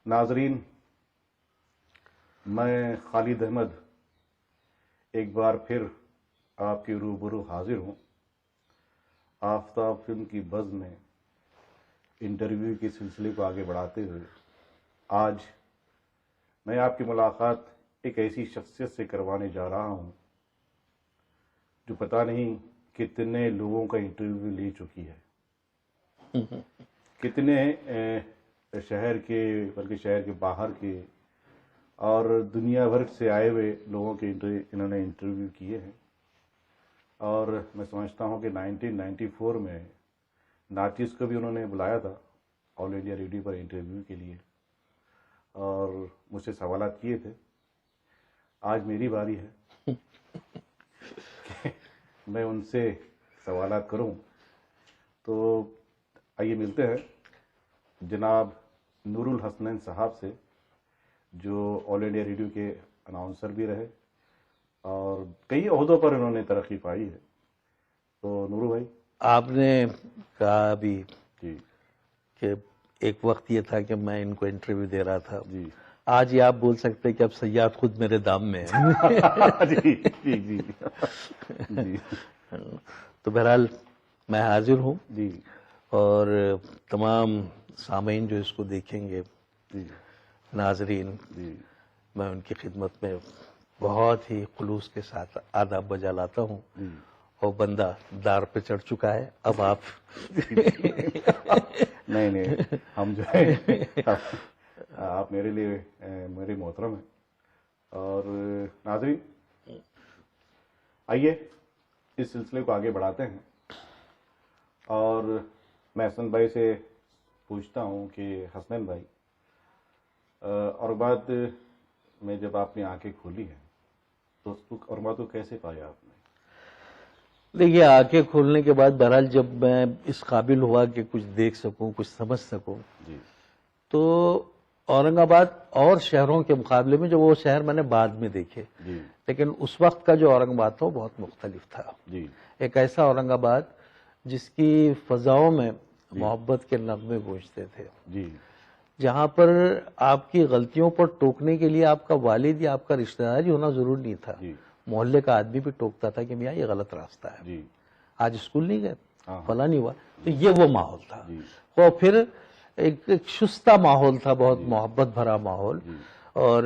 ناظرین، میں خالد احمد ایک بار پھر آپ کے روبرو حاضر ہوں آفتاب فلم کی بز میں انٹرویو کے سلسلے کو آگے بڑھاتے ہوئے۔ آج میں آپ کی ملاقات ایک ایسی شخصیت سے کروانے جا رہا ہوں جو پتہ نہیں کتنے لوگوں کا انٹرویو لے چکی ہے، کتنے شہر کے بلکہ شہر کے باہر کے اور دنیا بھر سے آئے ہوئے لوگوں کے انہوں نے انٹرویو کیے ہیں۔ اور میں سمجھتا ہوں کہ 1994 میں نارتھ ایسٹ کو بھی انہوں نے بلایا تھا آل انڈیا ریڈیو پر انٹرویو کے لیے اور مجھ سے سوالات کیے تھے۔ آج میری باری ہے کہ میں ان سے سوالات کروں، تو آئیے ملتے ہیں جناب نور الحسنین صاحب سے، جو آل انڈیا ریڈیو کے اناؤنسر بھی رہے اور کئی عہدوں پر انہوں نے ترقی پائی ہے۔ تو نورو بھائی، آپ نے کہا ابھی جی کہ ایک وقت یہ تھا کہ میں ان کو انٹرویو دے رہا تھا، جی آج یہ آپ بول سکتے کہ اب سیاد خود میرے دام میں ہے۔ جی جی جی جی تو بہرحال میں حاضر ہوں جی اور تمام سامعین جو اس کو دیکھیں گے، جی ناظرین، جی میں ان کی خدمت میں بہت ہی خلوص کے ساتھ آداب بجا لاتا ہوں، جی اور بندہ دار پہ چڑھ چکا ہے، اب آپ نہیں ہم جو ہے آپ میرے لیے میرے محترم ہیں۔ اور ناظرین، آئیے اس سلسلے کو آگے بڑھاتے ہیں اور میں حسن بھائی سے پوچھتا ہوں کہ حسنین بھائی، اور بعد میں جب آپ نے آنکھیں کھولی ہیں تو اور بات کو کیسے پایا آپ نے؟ دیکھیے، آنکھیں کھولنے کے بعد بہرحال جب میں اس قابل ہوا کہ کچھ دیکھ سکوں، کچھ سمجھ سکوں، جی تو اورنگ آباد اور شہروں کے مقابلے میں جو وہ شہر میں نے بعد میں دیکھے، جی لیکن اس وقت کا جو اورنگ آباد تھا وہ بہت مختلف تھا۔ جی ایک ایسا اورنگ آباد جس کی فضاؤں میں محبت کے نغمے گونجتے تھے، جی جہاں پر آپ کی غلطیوں پر ٹوکنے کے لیے آپ کا والد یا آپ کا رشتہ دار ہی ہونا ضرور نہیں تھا، جی محلے کا آدمی بھی ٹوکتا تھا کہ میاں یہ غلط راستہ ہے، جی آج اسکول نہیں گئے، ہاں فلاں نہیں ہوا۔ تو یہ وہ ماحول تھا، جی اور پھر ایک شستہ ماحول تھا، بہت محبت بھرا ماحول، اور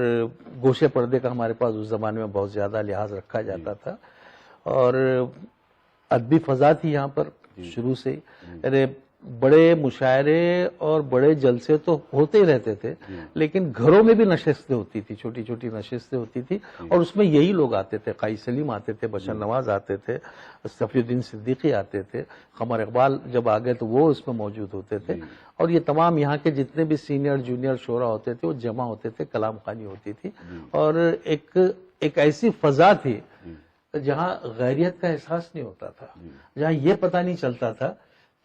گوشے پردے کا ہمارے پاس اس زمانے میں بہت زیادہ لحاظ رکھا جاتا تھا، اور ادبی فضا تھی یہاں پر شروع سے ہی۔ یعنی بڑے مشاعرے اور بڑے جلسے تو ہوتے ہی رہتے تھے، لیکن گھروں میں بھی نشستیں ہوتی تھی، چھوٹی چھوٹی نشستیں ہوتی تھی، اور اس میں یہی لوگ آتے تھے، قائی سلیم آتے تھے، بشر نواز آتے تھے، صفی الدین صدیقی آتے تھے، قمر اقبال جب آ گئے تو وہ اس میں موجود ہوتے تھے، اور یہ تمام یہاں کے جتنے بھی سینئر جونیئر شعراء ہوتے تھے وہ جمع ہوتے تھے، کلام خوانی ہوتی تھی، اور ایک ایسی فضا تھی جہاں غیریت کا احساس نہیں ہوتا تھا، جہاں یہ پتہ نہیں چلتا تھا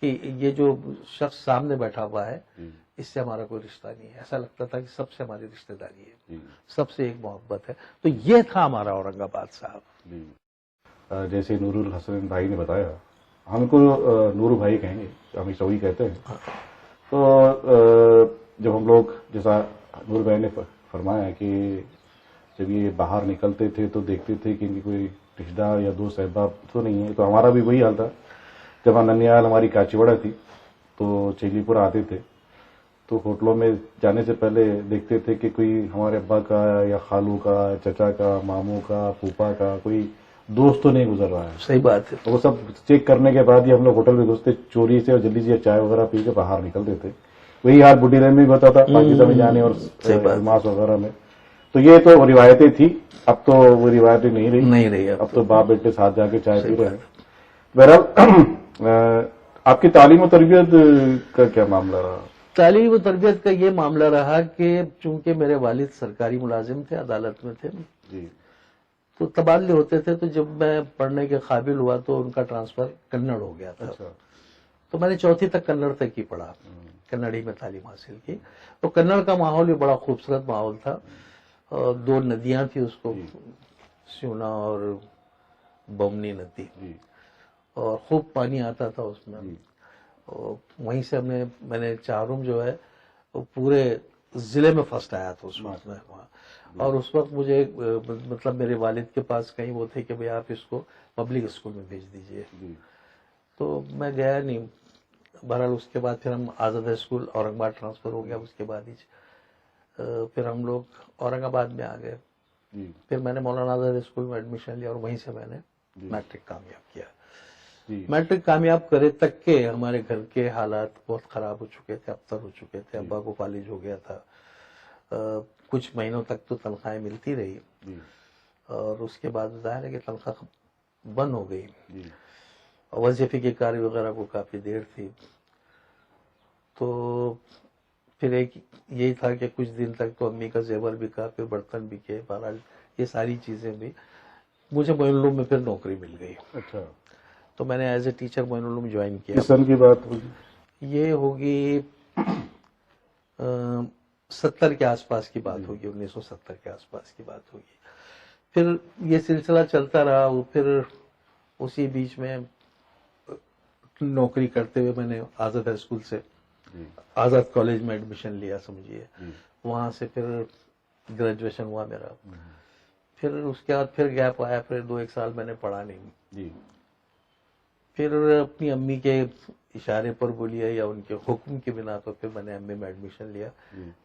کہ یہ جو شخص سامنے بیٹھا ہوا ہے اس سے ہمارا کوئی رشتہ نہیں ہے، ایسا لگتا تھا کہ سب سے ہماری رشتہ داری ہے، سب سے ایک محبت ہے۔ تو یہ تھا ہمارا اورنگ آباد صاحب۔ جیسے نور الحسن بھائی نے بتایا، ہم کو نور بھائی کہیں گے، ہمیشہ وہی کہتے ہیں۔ تو جب ہم لوگ، جیسا نور بھائی نے فرمایا کہ جب یہ باہر نکلتے تھے تو دیکھتے تھے کہ ان کی کوئی رشتہ دار یا دوست احباب تو نہیں ہے، تو ہمارا بھی وہی حال تھا۔ جب ننیال ہماری کاچیوڑا تھی تو چیلی پور آتے تھے تو ہوٹلوں میں جانے سے پہلے دیکھتے تھے کہ کوئی ہمارے ابا کا یا خالو کا، چچا کا، ماموں کا، پھوپھا کا کوئی دوست تو نہیں گزر رہا ہے۔ صحیح بات ہے۔ وہ سب چیک کرنے کے بعد ہی ہم لوگ ہوٹل میں گھستے، چوری سے اور جلدی سے چائے وغیرہ پی کے باہر نکلتے تھے۔ وہی حال بڈی رین میں بھی ہوتا تھا، پاکستان جانے اور ماس وغیرہ میں۔ تو یہ تو روایتیں تھی، اب تو وہ روایتیں نہیں رہی، اب تو باپ بیٹے ساتھ جا کے چائے پی رہے ہیں۔ بہرحال آپ کی تعلیم و تربیت کا کیا معاملہ رہا؟ تعلیم و تربیت کا یہ معاملہ رہا کہ چونکہ میرے والد سرکاری ملازم تھے، عدالت میں تھے، جی، تو تبادلے ہوتے تھے. تو جب میں پڑھنے کے قابل ہوا تو ان کا ٹرانسفر کنڑ ہو گیا تھا. اچھا. تو میں نے چوتھی تک کنڑ تک ہی پڑھا, کنڑ ہی میں تعلیم حاصل کی. تو کنڑ کا ماحول بھی بڑا خوبصورت ماحول تھا. 2 ندیاں تھیں اس کو, سیونا اور بمنی ندی, اور خوب پانی آتا تھا اس میں. اور وہیں سے میں نے چاروں جو ہے وہ پورے ضلع میں فرسٹ آیا تھا اس وقت میں وہاں. اور اس وقت مجھے مطلب میرے والد کے پاس کہیں وہ تھے کہ بھئی آپ اس کو پبلک اسکول میں بھیج دیجئے. تو میں گیا نہیں. بہرحال اس کے بعد پھر ہم آزاد اسکول اورنگ آباد ٹرانسفر ہو گیا. اس کے بعد ہی پھر ہم لوگ اورنگ آباد میں آ گئے. پھر میں نے مولانا آزاد اسکول میں ایڈمیشن لیا اور وہیں سے میں نے میٹرک کامیاب کیا. میٹرک کامیاب کرے تک کہ ہمارے گھر کے حالات بہت خراب ہو چکے تھے, ابتر ہو چکے تھے. ابا کو فالج ہو گیا تھا. کچھ مہینوں تک تو تنخواہیں ملتی رہی, اور اس کے بعد ظاہر ہے کہ تنخواہ بند ہو گئی. وظیفے کی کاری وغیرہ کو کافی دیر تھی. تو پھر ایک یہی تھا کہ کچھ دن تک تو امی کا زیور بھی کہا, پھر برتن بھی کیے. بہرحال یہ ساری چیزیں بھی مجھے معین العلوم میں پھر نوکری مل گئی. اچھا. تو میں نے as a teacher Moin ul Uloom join کیا. کس سن کی بات ہوگی؟ یہ ہوگی 70 کے آس پاس کی بات ہوگی, 1970 کے آس پاس کی بات ہوگی. پھر یہ سلسلہ چلتا رہا. پھر اسی بیچ میں نوکری کرتے ہوئے میں نے آزاد اسکول سے آزاد کالج میں ایڈمیشن لیا سمجھیے. وہاں سے پھر گریجویشن ہوا میرا. پھر اس کے بعد پھر گیپ آیا. پھر 2-1 سال میں نے پڑھا نہیں. پھر اپنی امی کے اشارے پر بولیے یا ان کے حکم کی بنا پر پھر میں نے ایم اے میں ایڈمیشن لیا.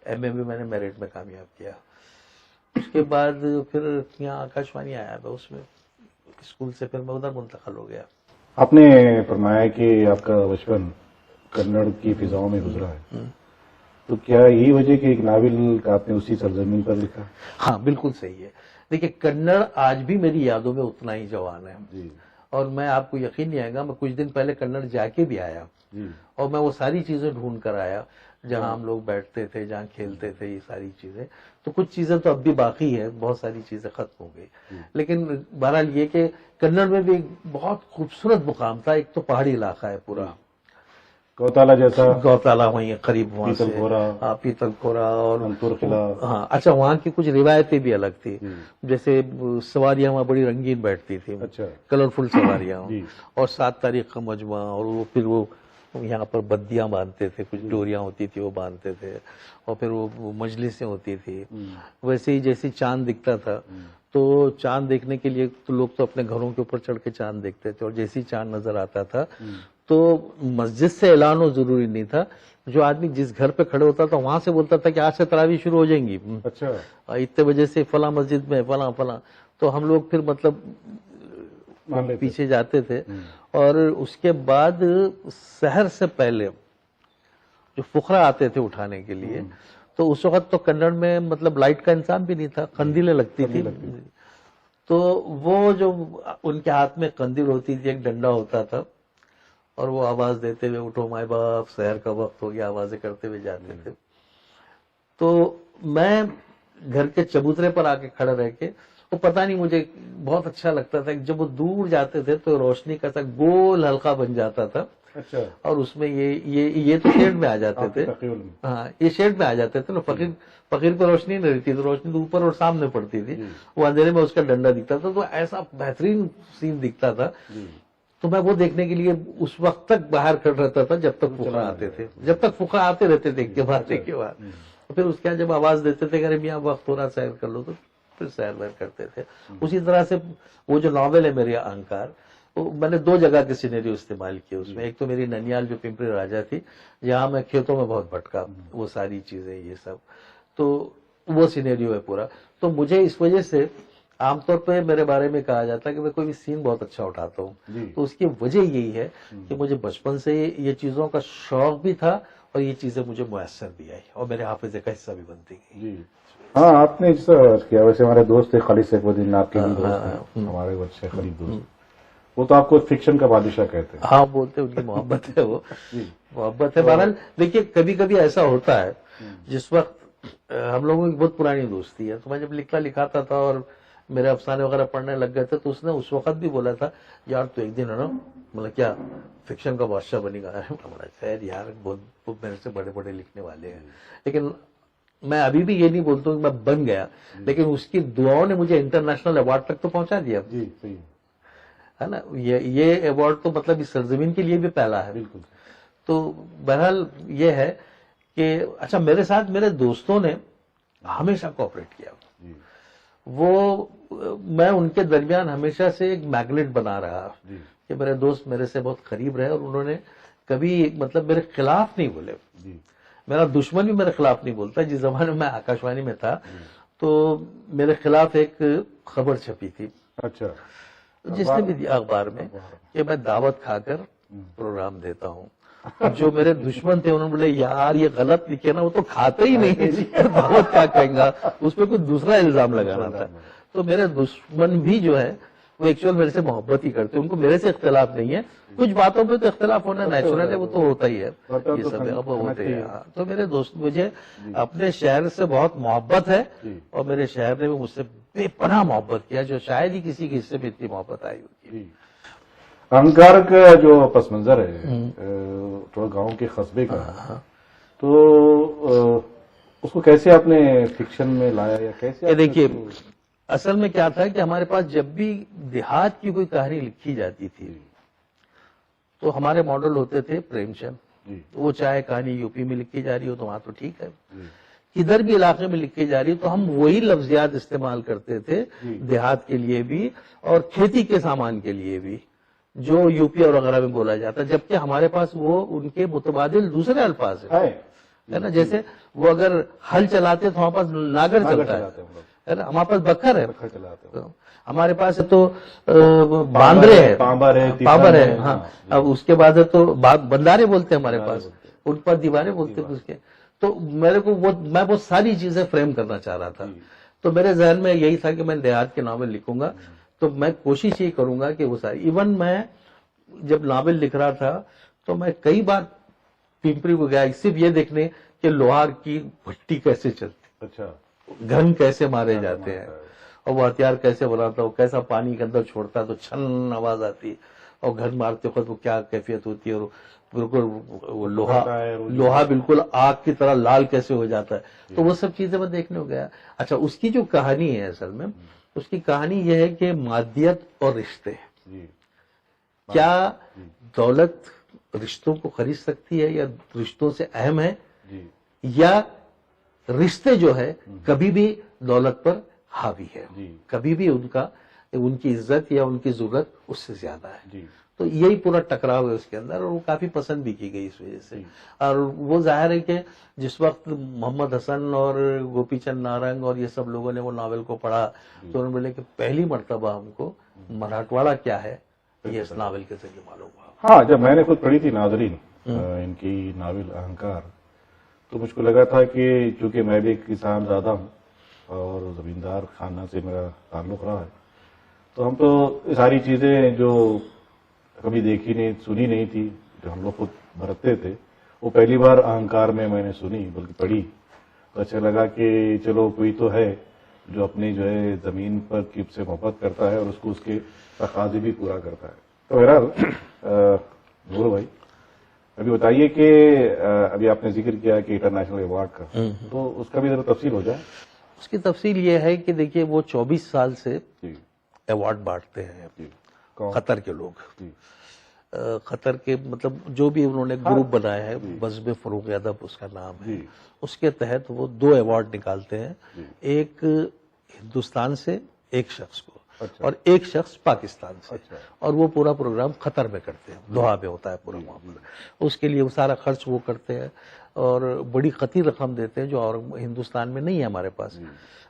ایم اے بھی میں نے میرٹ میں کامیاب کیا. اس کے بعد پھر یہاں آکاشوانی آیا میں, اس میں اسکول سے پھر میں ادھر منتقل ہو گیا. آپ نے فرمایا کہ آپ کا بچپن کنڑ کی فضاؤں میں گزرا ہے, تو کیا یہی وجہ کہ ایک ناول کا آپ نے اسی سرزمین پر لکھا؟ ہاں بالکل صحیح ہے. دیکھیے کنڑ آج بھی میری یادوں میں اتنا ہی جوان ہے. اور میں آپ کو یقین نہیں آئے گا, میں کچھ دن پہلے کنڑ جا کے بھی آیا, اور میں وہ ساری چیزیں ڈھونڈ کر آیا جہاں ہم لوگ بیٹھتے تھے, جہاں کھیلتے تھے, یہ ساری چیزیں. تو کچھ چیزیں تو اب بھی باقی ہے, بہت ساری چیزیں ختم ہو گئی. لیکن بہرحال یہ کہ کنڑ میں بھی ایک بہت خوبصورت مقام تھا. ایک تو پہاڑی علاقہ ہے پورا, گوتالا جیسا, گوتالا وہیں قریب, وہاں سے پیتل کھورا اور ہاں. اچھا, وہاں کی کچھ روایتیں بھی الگ تھی. جیسے سواریاں وہاں بڑی رنگین بیٹھتی تھی, کلرفل سواریاں, اور 7 تاریخ کا مجمع, اور وہ پھر وہ یہاں پر بدیاں باندھتے تھے, کچھ ڈوریاں ہوتی تھی وہ باندھتے تھے, اور پھر وہ مجلسیں ہوتی تھی. ویسے ہی جیسے چاند دکھتا تھا تو چاند دیکھنے کے لیے تو لوگ تو اپنے گھروں کے اوپر چڑھ کے چاند دیکھتے تھے, اور جیسے ہی چاند نظر آتا تھا تو مسجد سے اعلان ہو ضروری نہیں تھا, جو آدمی جس گھر پہ کھڑے ہوتا تھا وہاں سے بولتا تھا کہ آج سے تراویح شروع ہو جائیں گی, اچھا اتنے بجے سے فلاں مسجد میں فلاں فلاں. تو ہم لوگ پھر مطلب پیچھے جاتے تھے. اور اس کے بعد سحر سے پہلے جو فقراء آتے تھے اٹھانے کے لیے, تو اس وقت تو کنڑ میں مطلب لائٹ کا انتظام بھی نہیں تھا, قندیلیں لگتی تھی. تو وہ جو ان کے ہاتھ میں قندیل ہوتی تھی, ایک ڈنڈا ہوتا تھا, اور وہ آواز دیتے ہوئے اٹھو مائی باپ سحر کا وقت ہو گیا, آوازیں کرتے ہوئے جاتے تھے. تو میں گھر کے چبوترے پر آ کے کھڑا رہ کے, وہ پتہ نہیں مجھے بہت اچھا لگتا تھا. جب وہ دور جاتے تھے تو روشنی کا سا گول حلقہ بن جاتا تھا, اور اس میں یہ تو شیڈ میں آ جاتے تھے. ہاں, یہ شیڈ میں آ جاتے تھے نا. فقیر پہ روشنی نہیں رہتی, تو روشنی تو اوپر اور سامنے پڑتی تھی. وہ اندھیرے میں اس کا ڈنڈا دکھتا تھا, تو ایسا بہترین سین دکھتا تھا. تو میں وہ دیکھنے کے لیے اس وقت تک باہر کھڑا رہتا تھا جب تک فقراء آتے تھے, جب تک فقراء آتے رہتے تھے ایک کے بعد ایک کے بعد. پھر اس کے بعد جب آواز دیتے تھے کہ ارے میاں وقت تھوڑا سیر کر لو, تو پھر سیر ویر کرتے تھے. اسی طرح سے وہ جو ناول ہے میرے اہنکار, میں نے 2 جگہ کے سینیریو استعمال کیے اس میں. ایک تو میری ننیال جو پمپری راجا تھی, جہاں میں کھیتوں میں بہت بھٹکا, وہ ساری چیزیں یہ سب, تو وہ سینیریو ہے پورا. تو مجھے اس وجہ سے عام طور پہ میرے بارے میں کہا جاتا ہے کہ میں کوئی بھی سین بہت اچھا اٹھاتا ہوں. تو اس کی وجہ یہی ہے کہ مجھے بچپن سے یہ چیزوں کا شوق بھی تھا, اور یہ چیزیں مجھے میسر بھی آئی, اور میرے حافظے کا حصہ بھی بنتی گئی. ہاں, آپ نے جیسا کیا, ویسے ہمارے دوست تھے خالد سیف الدین, آپ کے بھی دوست ہیں, ہمارے بچے قریب دوست, وہ تو آپ کو فکشن کا بادشاہ کہتے ہیں. ہاں بولتے, ان کی محبت ہے, وہ محبت ہے. بہرحال دیکھیے کبھی کبھی ایسا ہوتا ہے, جس وقت ہم لوگوں کی بہت پرانی دوستی ہے, تو میں جب لکھاتا تھا اور میرے افسانے وغیرہ پڑھنے لگ گئے تھے تو اس نے اس وقت بھی بولا تھا یار تو ایک دن ہے نا مطلب کیا فکشن کا بادشاہ بنے گا. خیر یار بہت میرے سے بڑے بڑے لکھنے والے ہیں, لیکن میں ابھی بھی یہ نہیں بولتا ہوں کہ میں بن گیا, لیکن اس کی دعاؤں نے مجھے انٹرنیشنل ایوارڈ تک تو پہنچا دیا. جی صحیح ہے نا, یہ ایوارڈ تو مطلب اس سرزمین کے لیے بھی پہلا ہے. بالکل. تو بہرحال یہ ہے کہ اچھا میرے ساتھ میرے دوستوں نے ہمیشہ کوآپریٹ کیا. جی وہ میں ان کے درمیان ہمیشہ سے ایک میگنیٹ بنا رہا جی کہ میرے دوست میرے سے بہت قریب رہے اور انہوں نے کبھی مطلب میرے خلاف نہیں بولے. جی میرا دشمن بھی میرے خلاف نہیں بولتا. جس زمانے میں آکاشوانی میں تھا تو میرے خلاف ایک خبر چھپی تھی, اچھا, جس نے بھی دیا اخبار میں, کہ میں دعوت کھا کر پروگرام دیتا ہوں. جو میرے دشمن تھے انہوں نے بولے یار یہ غلط لکھے نا, وہ تو کھاتے ہی نہیں, دعوت کیا کہیں گا, اس پہ کوئی دوسرا الزام لگانا تھا. تو میرے دشمن بھی جو ہے وہ ایکچوئل میرے سے محبت ہی کرتے, ان کو میرے سے اختلاف نہیں ہے. کچھ باتوں پہ تو اختلاف ہونا نیچرل ہے, وہ تو ہوتا ہی ہے, یہ سب اب ہوتے ہیں. تو میرے دوست, مجھے اپنے شہر سے بہت محبت ہے اور میرے شہر نے بھی مجھ سے بے پناہ محبت کیا, جو شاید ہی کسی کے حصے میں اتنی محبت آئی ہوتی ہے. اہنکار کا جو پس منظر ہے تھوڑا گاؤں کے قصبے کا, تو اس کو کیسے آپ نے فکشن میں لایا یا کیسے؟ دیکھیے اصل میں کیا تھا کہ ہمارے پاس جب بھی دیہات کی کوئی کہانی لکھی جاتی تھی تو ہمارے ماڈل ہوتے تھے پریم چند. وہ چاہے کہانی یو پی میں لکھی جا رہی ہو تو وہاں تو ٹھیک ہے, کدھر بھی علاقے میں لکھی جا رہی تو ہم وہی لفظیات استعمال کرتے تھے دیہات کے لیے بھی اور کھیتی کے سامان کے لیے بھی, جو یو پی اور وغیرہ میں بولا جاتا, جبکہ ہمارے پاس وہ ان کے متبادل دوسرے الفاظ ہیں. ہے نا, جیسے وہ اگر ہل چلاتے تو ہمارے پاس ناگر چلتا ہے نا, ہمارے پاس بکھر ہے, ہمارے پاس ہے تو باندرے ہے, پامبر ہے. ہاں, اب اس کے بعد ہے تو بندارے بولتے ہیں ہمارے پاس, ان پر دیواریں بولتے ہیں اس کے. تو میرے کو میں وہ ساری چیزیں فریم کرنا چاہ رہا تھا. تو میرے ذہن میں یہی تھا کہ میں دیہات کے ناول لکھوں گا, تو میں کوشش یہ کروں گا کہ وہ ساری, ایون میں جب ناول لکھ رہا تھا تو میں کئی بار پمپری کو گیا صرف یہ دیکھنے کہ لوہار کی بھٹی کیسے چلتی, اچھا, گن کیسے مارے جاتے ہیں اور وہ ہتھیار کیسے بناتا, وہ کیسا پانی کے اندر چھوڑتا تو چھن آواز آتی, اور گن مارتے وقت وہ کیا کیفیت ہوتی ہے, اور بالکل وہ لوہا بالکل آگ کی طرح لال کیسے ہو جاتا ہے. تو وہ سب چیزیں میں دیکھنے ہو گیا. اچھا, اس کی جو کہانی ہے اصل میں, اس کی کہانی یہ ہے کہ مادیت اور رشتے, کیا دولت رشتوں کو خرید سکتی ہے یا رشتوں سے اہم ہے, یا رشتے جو ہے کبھی بھی دولت پر حاوی ہے, کبھی بھی ان کی عزت یا ان کی ضرورت اس سے زیادہ ہے. تو یہی پورا ٹکراؤ ہے اس کے اندر, اور وہ کافی پسند بھی کی گئی اس وجہ سے. اور وہ ظاہر ہے کہ جس وقت محمد حسن اور گوپی چند نارنگ اور یہ سب لوگوں نے وہ ناول کو پڑھا تو انہوں نے بولے کہ پہلی مرتبہ ہم کو مراٹھواڑہ کیا ہے یہ اس ناول کے ذریعے معلوم ہوا. ہاں, جب میں نے خود پڑھی تھی ناظرین ان کی ناول اہنکار, تو مجھ کو لگا تھا کہ چونکہ میں بھی ایک کسان زادہ ہوں اور زمیندار خاندان سے میرا تعلق رہا ہے, تو ہم تو ساری چیزیں جو کبھی دیکھی نہیں سنی نہیں تھی, جو ہم لوگ خود برتتے تھے, وہ پہلی بار اہنکار میں نے سنی بلکہ پڑھی. تو اچھا لگا کہ چلو کوئی تو ہے جو اپنی جو ہے زمین پر کب سے محبت کرتا ہے اور اس کو اس کے تقاضے بھی پورا کرتا ہے. تو بہرحال نور بھائی ابھی بتائیے کہ ابھی آپ نے ذکر کیا کہ انٹرنیشنل ایوارڈ کا, تو اس کا بھی ذرا تفصیل ہو جائے. اس کی تفصیل یہ ہے کہ دیکھیے وہ 24 سال سے ایوارڈ بانٹتے ہیں قطر کے لوگ. قطر کے مطلب جو بھی انہوں نے گروپ بنایا ہے, بزم فروغ ادب اس کا نام ہے, اس کے تحت وہ 2 ایوارڈ نکالتے ہیں, ایک ہندوستان سے ایک شخص کو اور ایک شخص پاکستان سے, اور وہ پورا پروگرام قطر میں کرتے ہیں, دوحہ میں ہوتا ہے پورا معاملہ. اس کے لیے وہ سارا خرچ وہ کرتے ہیں اور بڑی قطعی رقم دیتے ہیں جو اور ہندوستان میں نہیں ہے ہمارے پاس.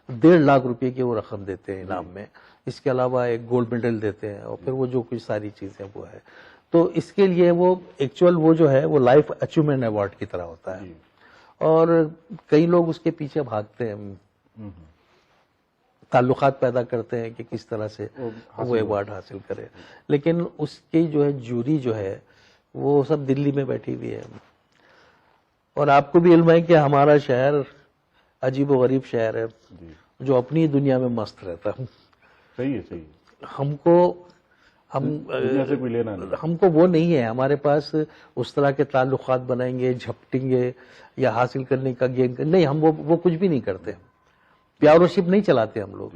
1.5 لاکھ روپے کی وہ رقم دیتے ہیں انعام میں. اس کے علاوہ ایک گولڈ میڈل دیتے ہیں اور پھر وہ جو کچھ ساری چیزیں وہ ہے. تو اس کے لیے وہ ایکچوئل وہ جو ہے وہ لائف اچیومنٹ ایوارڈ کی طرح ہوتا ہے, اور کئی لوگ اس کے پیچھے بھاگتے ہیں, تعلقات پیدا کرتے ہیں کہ کس طرح سے وہ ایوارڈ حاصل کرے. لیکن اس کی جو ہے جوری جو ہے وہ سب دلی میں بیٹھی ہوئی ہے, اور آپ کو بھی علم ہے کہ ہمارا شہر عجیب و غریب شہر ہے جو اپنی دنیا میں مست رہتا ہے. صحیح ہے، صحیح ہے، ہم کو دنیا سے کوئی لینا نہیں. ہم کو وہ نہیں ہے، ہمارے پاس اس طرح کے تعلقات بنائیں گے، جھپٹیں گے یا حاصل کرنے کا گیم نہیں، ہم وہ کچھ بھی نہیں کرتے. پیاروشپ نہیں چلاتے ہم لوگ.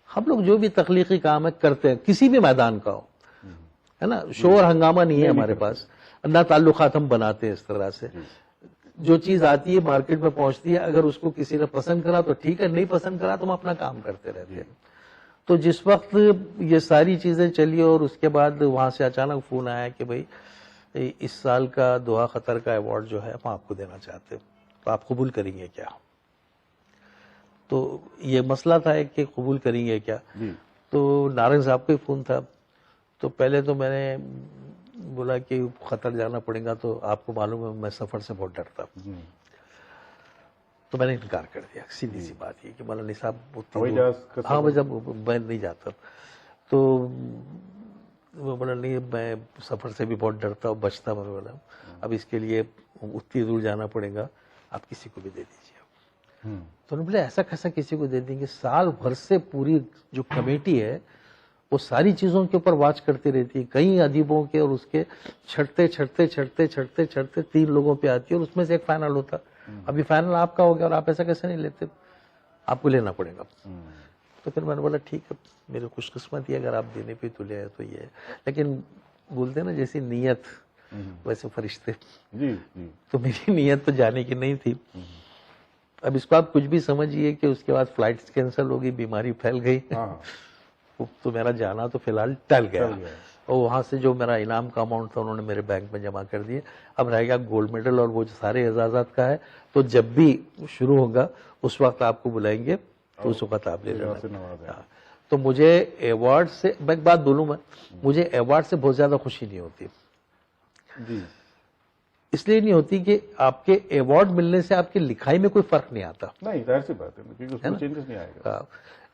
ہم لوگ جو بھی تخلیقی کام ہے کرتے ہیں، کسی بھی میدان کا ہو، ہے نا. شور ہنگامہ نہیں ہے ہمارے پاس، نہ تعلقات ہم بناتے ہیں اس طرح سے. جو چیز آتی ہے مارکیٹ میں پہنچتی ہے، اگر اس کو کسی نے پسند کرا تو ٹھیک ہے، نہیں پسند کرا تو ہم اپنا کام کرتے رہتے ہیں. تو جس وقت یہ ساری چیزیں چلی اور اس کے بعد وہاں سے اچانک فون آیا کہ بھئی اس سال کا دوحہ قطر کا ایوارڈ جو ہے ہم آپ کو دینا چاہتے ہیں، تو آپ قبول کریں گے کیا؟ تو یہ مسئلہ تھا کہ قبول کریں گے کیا. تو نارنگ صاحب کا فون تھا. تو پہلے تو میں نے بولا کہ قطر جانا پڑے گا، تو آپ کو معلوم ہے میں سفر سے بہت ڈرتا ہوں. تو میں نے انکار کر دیا. سیدھی سی بات یہ کہ مولانا نصاب ہاں جب میں نہیں جاتا. تو وہ بولا نہیں، میں سفر سے بھی بہت ڈرتا ہوں، بچتا. میں بولا اب اس کے لیے اتنی دور جانا پڑے گا، آپ کسی کو بھی دے دیجیے. تو انہوں نے بولا ایسا کیسا کسی کو دے دیں گے؟ سال بھر سے پوری جو کمیٹی ہے وہ ساری چیزوں کے اوپر واچ کرتی رہتی ہے، کئی ادیبوں کے، اور اس کے چھٹتے چھٹتے چھٹتے چھٹتے چھٹتے 3 لوگوں پہ آتی ہے، اور اس میں سے ایک فائنل ہوتا. ابھی فائنل آپ کا ہو گیا اور آپ ایسا کیسے نہیں لیتے؟ آپ کو لینا پڑے گا. تو پھر میں نے بولا ٹھیک ہے، میری خوش قسمتی اگر آپ دینے پہ تو لے تو یہ ہے. لیکن بولتے نا جیسی نیت ویسے فرشتے. تو میری نیت تو جانے کی نہیں تھی. اب اس کو آپ کچھ بھی سمجھیے کہ اس کے بعد فلائٹس کینسل ہو گئی، بیماری پھیل گئی. تو میرا جانا تو فی الحال ٹل گیا. اور وہاں سے جو میرا انعام کا اماؤنٹ تھا انہوں نے میرے بینک میں جمع کر دیے. اب رہ گیا گولڈ میڈل اور وہ جو سارے اعزازات کا ہے. تو جب بھی شروع ہوگا اس وقت آپ کو بلائیں گے، تو اس وقت آپ لے لینا. تو مجھے ایوارڈ سے، میں ایک بات بولوں، مجھے ایوارڈ سے بہت زیادہ خوشی نہیں ہوتی. اس لیے نہیں ہوتی کہ آپ کے ایوارڈ ملنے سے آپ کی لکھائی میں کوئی فرق نہیں آتا. نہیں، ظاہر سی بات ہے، کیونکہ اس میں چینجز نہیں آئے گا.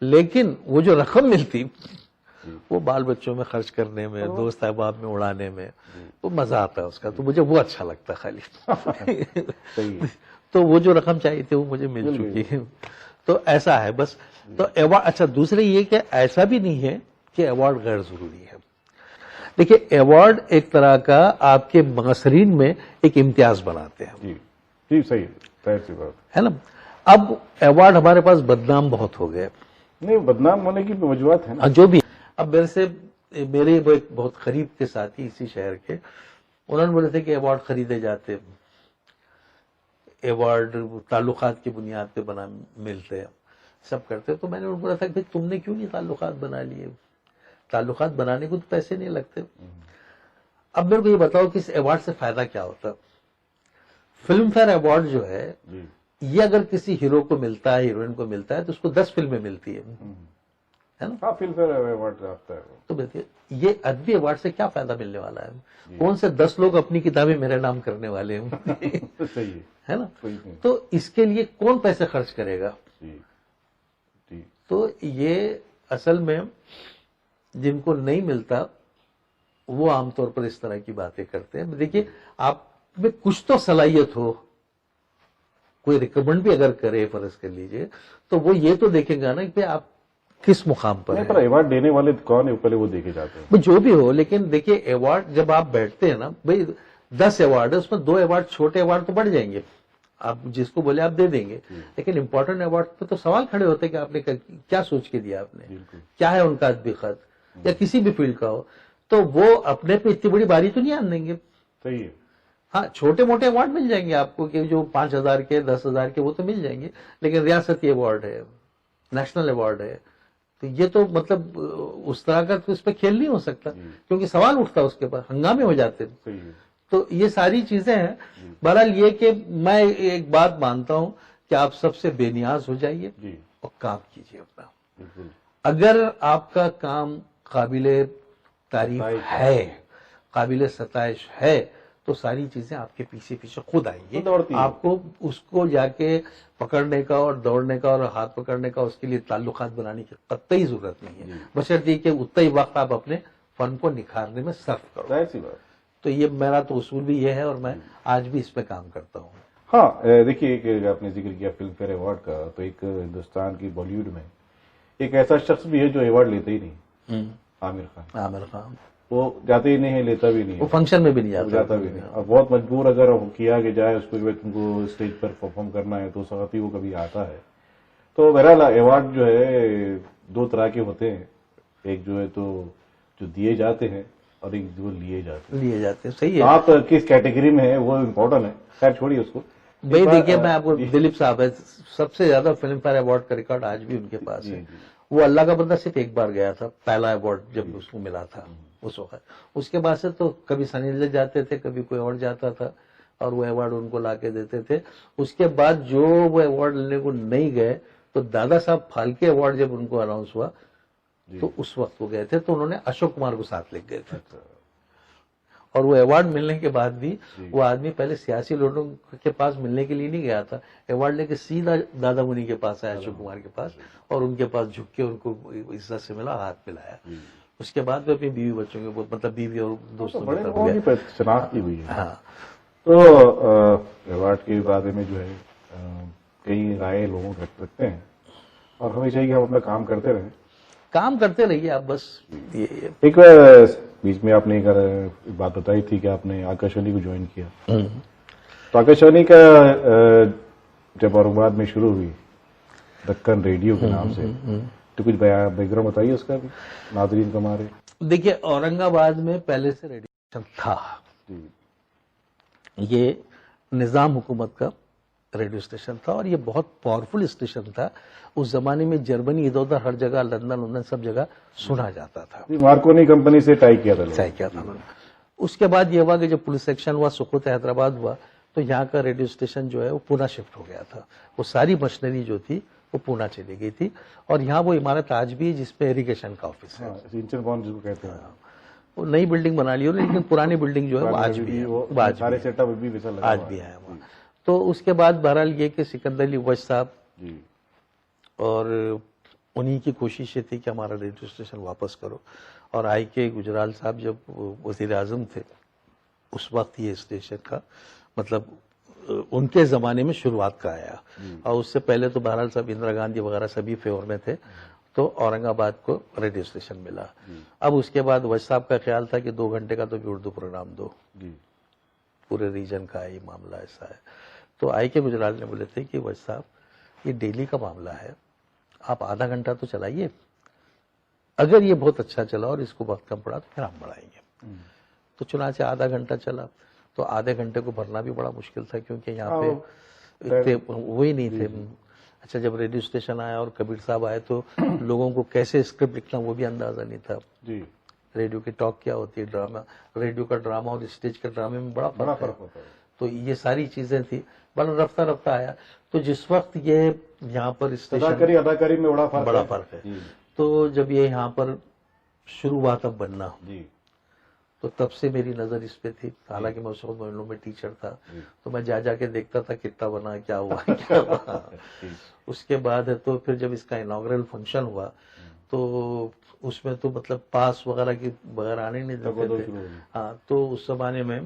لیکن وہ جو رقم ملتی وہ بال بچوں میں خرچ کرنے میں، دوست احباب میں اڑانے میں، وہ مزہ آتا ہے اس کا. تو مجھے وہ اچھا لگتا خالی. تو وہ جو رقم چاہیے تھی وہ مجھے مل چکی ہے. تو ایسا ہے بس. تو ایوارڈ، اچھا دوسرے یہ کہ ایسا بھی نہیں ہے کہ ایوارڈ غیر ضروری ہے. دیکھیے ایوارڈ ایک طرح کا آپ کے معاصرین میں ایک امتیاز بناتے ہیں. جی صحیح، ظاہر سی بات ہے نا. اب ایوارڈ ہمارے پاس بدنام بہت ہو گئے. نہیں، بدنام ہونے کی وجوہات ہیں نا جو بھی. اب میرے سے میرے ایک بہت قریب کے ساتھی اسی شہر کے، انہوں نے بولے تھے کہ ایوارڈ خریدے جاتے، ایوارڈ تعلقات کی بنیاد پہ ملتے ہیں، سب کرتے. تو میں نے بولا تھا کہ تم نے کیوں نہیں تعلقات بنا لیے؟ تعلقات بنانے کو تو پیسے نہیں لگتے. اب میرے کو یہ بتاؤ کہ اس ایوارڈ سے فائدہ کیا ہوتا؟ فلم فیئر ایوارڈ جو ہے یہ اگر کسی ہیرو کو ملتا ہے، ہیروئن کو ملتا ہے، تو اس کو 10 فلمیں ملتی ہے نا. فلم فیئر ایوارڈ رہتا ہے. تو یہ ادبی ایوارڈ سے کیا فائدہ ملنے والا ہے؟ کون سے 10 لوگ اپنی کتابیں میرے نام کرنے والے ہیں؟ صحیح ہے نا. تو اس کے لیے کون پیسے خرچ کرے گا؟ تو یہ اصل میں جن کو نہیں ملتا وہ عام طور پر اس طرح کی باتیں کرتے ہیں. دیکھیے آپ میں کچھ تو صلاحیت ہو، کوئی ریکمنڈ بھی اگر کرے فرض کر لیجئے، تو وہ یہ تو دیکھے گا نا کہ آپ کس مقام پر ہیں. ایوارڈ دینے والے کون ہیں پہلے وہ دیکھے جاتے ہیں. جو بھی ہو، لیکن دیکھیے ایوارڈ جب آپ بیٹھتے ہیں نا بھائی 10 ایوارڈ ہے، اس میں 2 ایوارڈ چھوٹے ایوارڈ تو بڑھ جائیں گے، آپ جس کو بولے آپ دے دیں گے. لیکن امپورٹنٹ ایوارڈ پہ تو سوال کھڑے ہوتے ہیں کہ آپ نے کیا سوچ کے دیا، آپ نے کیا ہے ان کا ادبی خط یا کسی بھی فیلڈ کا ہو. تو وہ اپنے پہ اتنی بڑی باری تو نہیں آن دیں گے. صحیح ہے. ہاں چھوٹے موٹے ایوارڈ مل جائیں گے آپ کو کہ جو 5,000 کے 10,000 کے وہ تو مل جائیں گے. لیکن ریاستی ایوارڈ ہے، نیشنل ایوارڈ ہے، تو یہ تو مطلب اس طرح کا تو اس پہ کھیل نہیں ہو سکتا، کیونکہ سوال اٹھتا اس کے بعد، ہنگامے ہو جاتے. تو یہ ساری چیزیں ہیں. بہرحال یہ کہ میں ایک بات مانتا ہوں کہ آپ سب سے بے نیاز ہو جائیے اور کام کیجیے اپنا. اگر آپ کا کام قابل تعریف ہے، قابل ستائش ہے، تو ساری چیزیں آپ کے پیچھے پیچھے خود آئیں گی. آپ کو اس کو جا کے پکڑنے کا اور دوڑنے کا اور ہاتھ پکڑنے کا، اس کے لیے تعلقات بنانے کی قطعی ضرورت نہیں ہے، بشرطیکہ کہ اتنا ہی وقت آپ اپنے فن کو نکھارنے میں صرف کرو. تو یہ میرا تو اصول بھی یہ ہے اور میں آج بھی اس پہ کام کرتا ہوں. ہاں دیکھیے، آپ نے ذکر کیا فلم فیئر ایوارڈ کا، تو ایک ہندوستان کی بالی ووڈ میں ایک ایسا شخص بھی ہے جو ایوارڈ لیتا ہی نہیں، عامر خان. عامر خان وہ جاتے ہی نہیں ہے، لیتا بھی نہیں وہ ہے، فنکشن میں بھی نہیں جاتا بھی نہیں. اور بہت مجبور اگر کیا کہ جائے اس کو تم کو اسٹیج پر پرفارم کرنا ہے تو ساتھ ہی وہ کبھی آتا ہے. تو بہرحال ایوارڈ جو ہے دو طرح کے ہوتے ہیں، ایک جو ہے تو جو دیے جاتے ہیں اور ایک جو لیے جاتے ہیں. صحیح ہے. آپ کس کیٹیگری میں ہیں وہ امپورٹنٹ ہے، خیر چھوڑیے اس کو. بھائی دیکھیے میں آپ کو دلیپ صاحب ہے سب سے زیادہ فلم فیئر ایوارڈ کا ریکارڈ آج بھی ان کے پاس ہے. وہ اللہ کا بندہ صرف ایک بار گیا تھا، پہلا ایوارڈ جب اس کو ملا تھا اس وقت. اس کے بعد سے تو کبھی سنی دیول جاتے تھے، کبھی کوئی اور جاتا تھا اور وہ ایوارڈ ان کو لا کے دیتے تھے. اس کے بعد جو وہ ایوارڈ لینے کو نہیں گئے تو دادا صاحب پھالکے ایوارڈ جب ان کو اناؤنس ہوا تو اس وقت وہ گئے تھے، تو انہوں نے اشوک کمار کو ساتھ لے گئے تھے. اور وہ ایوارڈ ملنے کے بعد بھی وہ آدمی پہلے سیاسی لوگوں کے پاس ملنے کے لیے نہیں گیا تھا، ایوارڈ لے کے سیدھا دادا منی کے پاس آیا، اشوک کمار کے پاس، اور ان کے پاس جھک کے ان کو عزت سے ملا، ہاتھ ملایا. اس کے بعد وہ اپنی بیوی بچوں کے مطلب بیوی اور دوستوں کی طرف گیا. شناخت کی ہوئی ہے. ہاں تو ایوارڈ کے بارے میں جو ہے کئی رائے لوگوں رکھتے ہیں اور ہمیں چاہیے کہ ہم اپنا کام کرتے رہیں. کام کرتے رہیے آپ بس. ایک بیچ میں آپ نے ایک بات بتائی تھی کہ آپ نے آکاشوانی کو جوائن کیا. تو آکاشوانی کا جب اورنگ آباد میں شروع ہوئی دکن ریڈیو کے نام سے، تو کچھ بیک گراؤنڈ بتائیے اس کا بھی ناظرین کو ہمارے. دیکھیے اورنگ آباد میں پہلے سے ریڈیو اسٹیشن تھا، یہ نظام حکومت کا ریڈیو اسٹیشن تھا اور یہ بہت پاورفل اسٹیشن تھا. اس زمانے میں جرمنی ادھر ادھر ہر جگہ، لندن سب جگہ سنا جاتا تھا. مارکونی کمپنی سے ٹائی کیا تھا. اس کے بعد یہ ہوا کہ جب پولیس ایکشن ہوا، سقوط حیدرآباد ہوا، تو یہاں کا ریڈیو اسٹیشن جو ہے وہ پونا شفٹ ہو گیا تھا. وہ ساری مشنری جو تھی وہ پونا چلی گئی تھی اور یہاں وہ عمارت آج بھی جس پہ اریگیشن کا آفس ہے، سینچن پونڈ جس کو کہتے ہیں، وہ نئی بلڈنگ بنا لی ہو لیکن پرانی بلڈنگ جو ہے وہ آج بھی ہے، سارے سیٹ اپ بھی آج بھی ہے وہاں. تو اس کے بعد بہرحال یہ کہ سکندر علی وش صاحب اور انہی کی کوشش یہ تھی کہ ہمارا ریڈیو اسٹیشن واپس کرو. اور آئی کے گجرال صاحب جب وزیر اعظم تھے اس وقت یہ اسٹیشن کا مطلب ان کے زمانے میں شروعات کا آیا. اور اس سے پہلے تو بہرحال صاحب اندرا گاندھی وغیرہ سبھی فیور میں تھے، تو اورنگ آباد کو ریڈیو اسٹیشن ملا. اب اس کے بعد وش صاحب کا خیال تھا کہ 2 گھنٹے کا تو بھی اردو پروگرام دو، پورے ریجن کا یہ معاملہ ایسا ہے. تو آئی کے گجرال نے بولے تھے کہ وش صاحب یہ ڈیلی کا معاملہ ہے، آپ آدھا گھنٹہ تو چلائیے، اگر یہ بہت اچھا چلا اور اس کو وقت کم پڑا تو پھر ہم بڑھائیں گے. تو چنانچہ آدھا گھنٹہ چلا. تو آدھے گھنٹے کو بھرنا بھی بڑا مشکل تھا کیونکہ یہاں پہ وہی نہیں تھے. اچھا جب ریڈیو اسٹیشن آیا اور کبیر صاحب آئے تو لوگوں کو کیسے اسکرپٹ لکھنا وہ بھی اندازہ نہیں تھا. ریڈیو کی ٹاک کیا ہوتی ہے، ڈرامہ، ریڈیو کا ڈرامہ اور اسٹیج کے ڈرامے میں بڑا فرق ہوتا ہے. تو یہ ساری چیزیں تھی. بڑا رفتہ رفتہ آیا. تو جس وقت یہ یہاں پر اسٹیشن اداکاری میں بڑا فرق ہے، تو جب یہ یہاں پر شروع ہوا تب بننا، تو تب سے میری نظر اس پہ تھی. حالانکہ میں اس وقت معاملوں میں ٹیچر تھا تو میں جا کے دیکھتا تھا کتنا بنا، کیا ہوا کیا ہوا. اس کے بعد تو پھر جب اس کا اناگرل فنکشن ہوا تو اس میں تو مطلب پاس وغیرہ کی بغیر آنے نہیں دیتے تھے. ہاں تو اس زمانے میں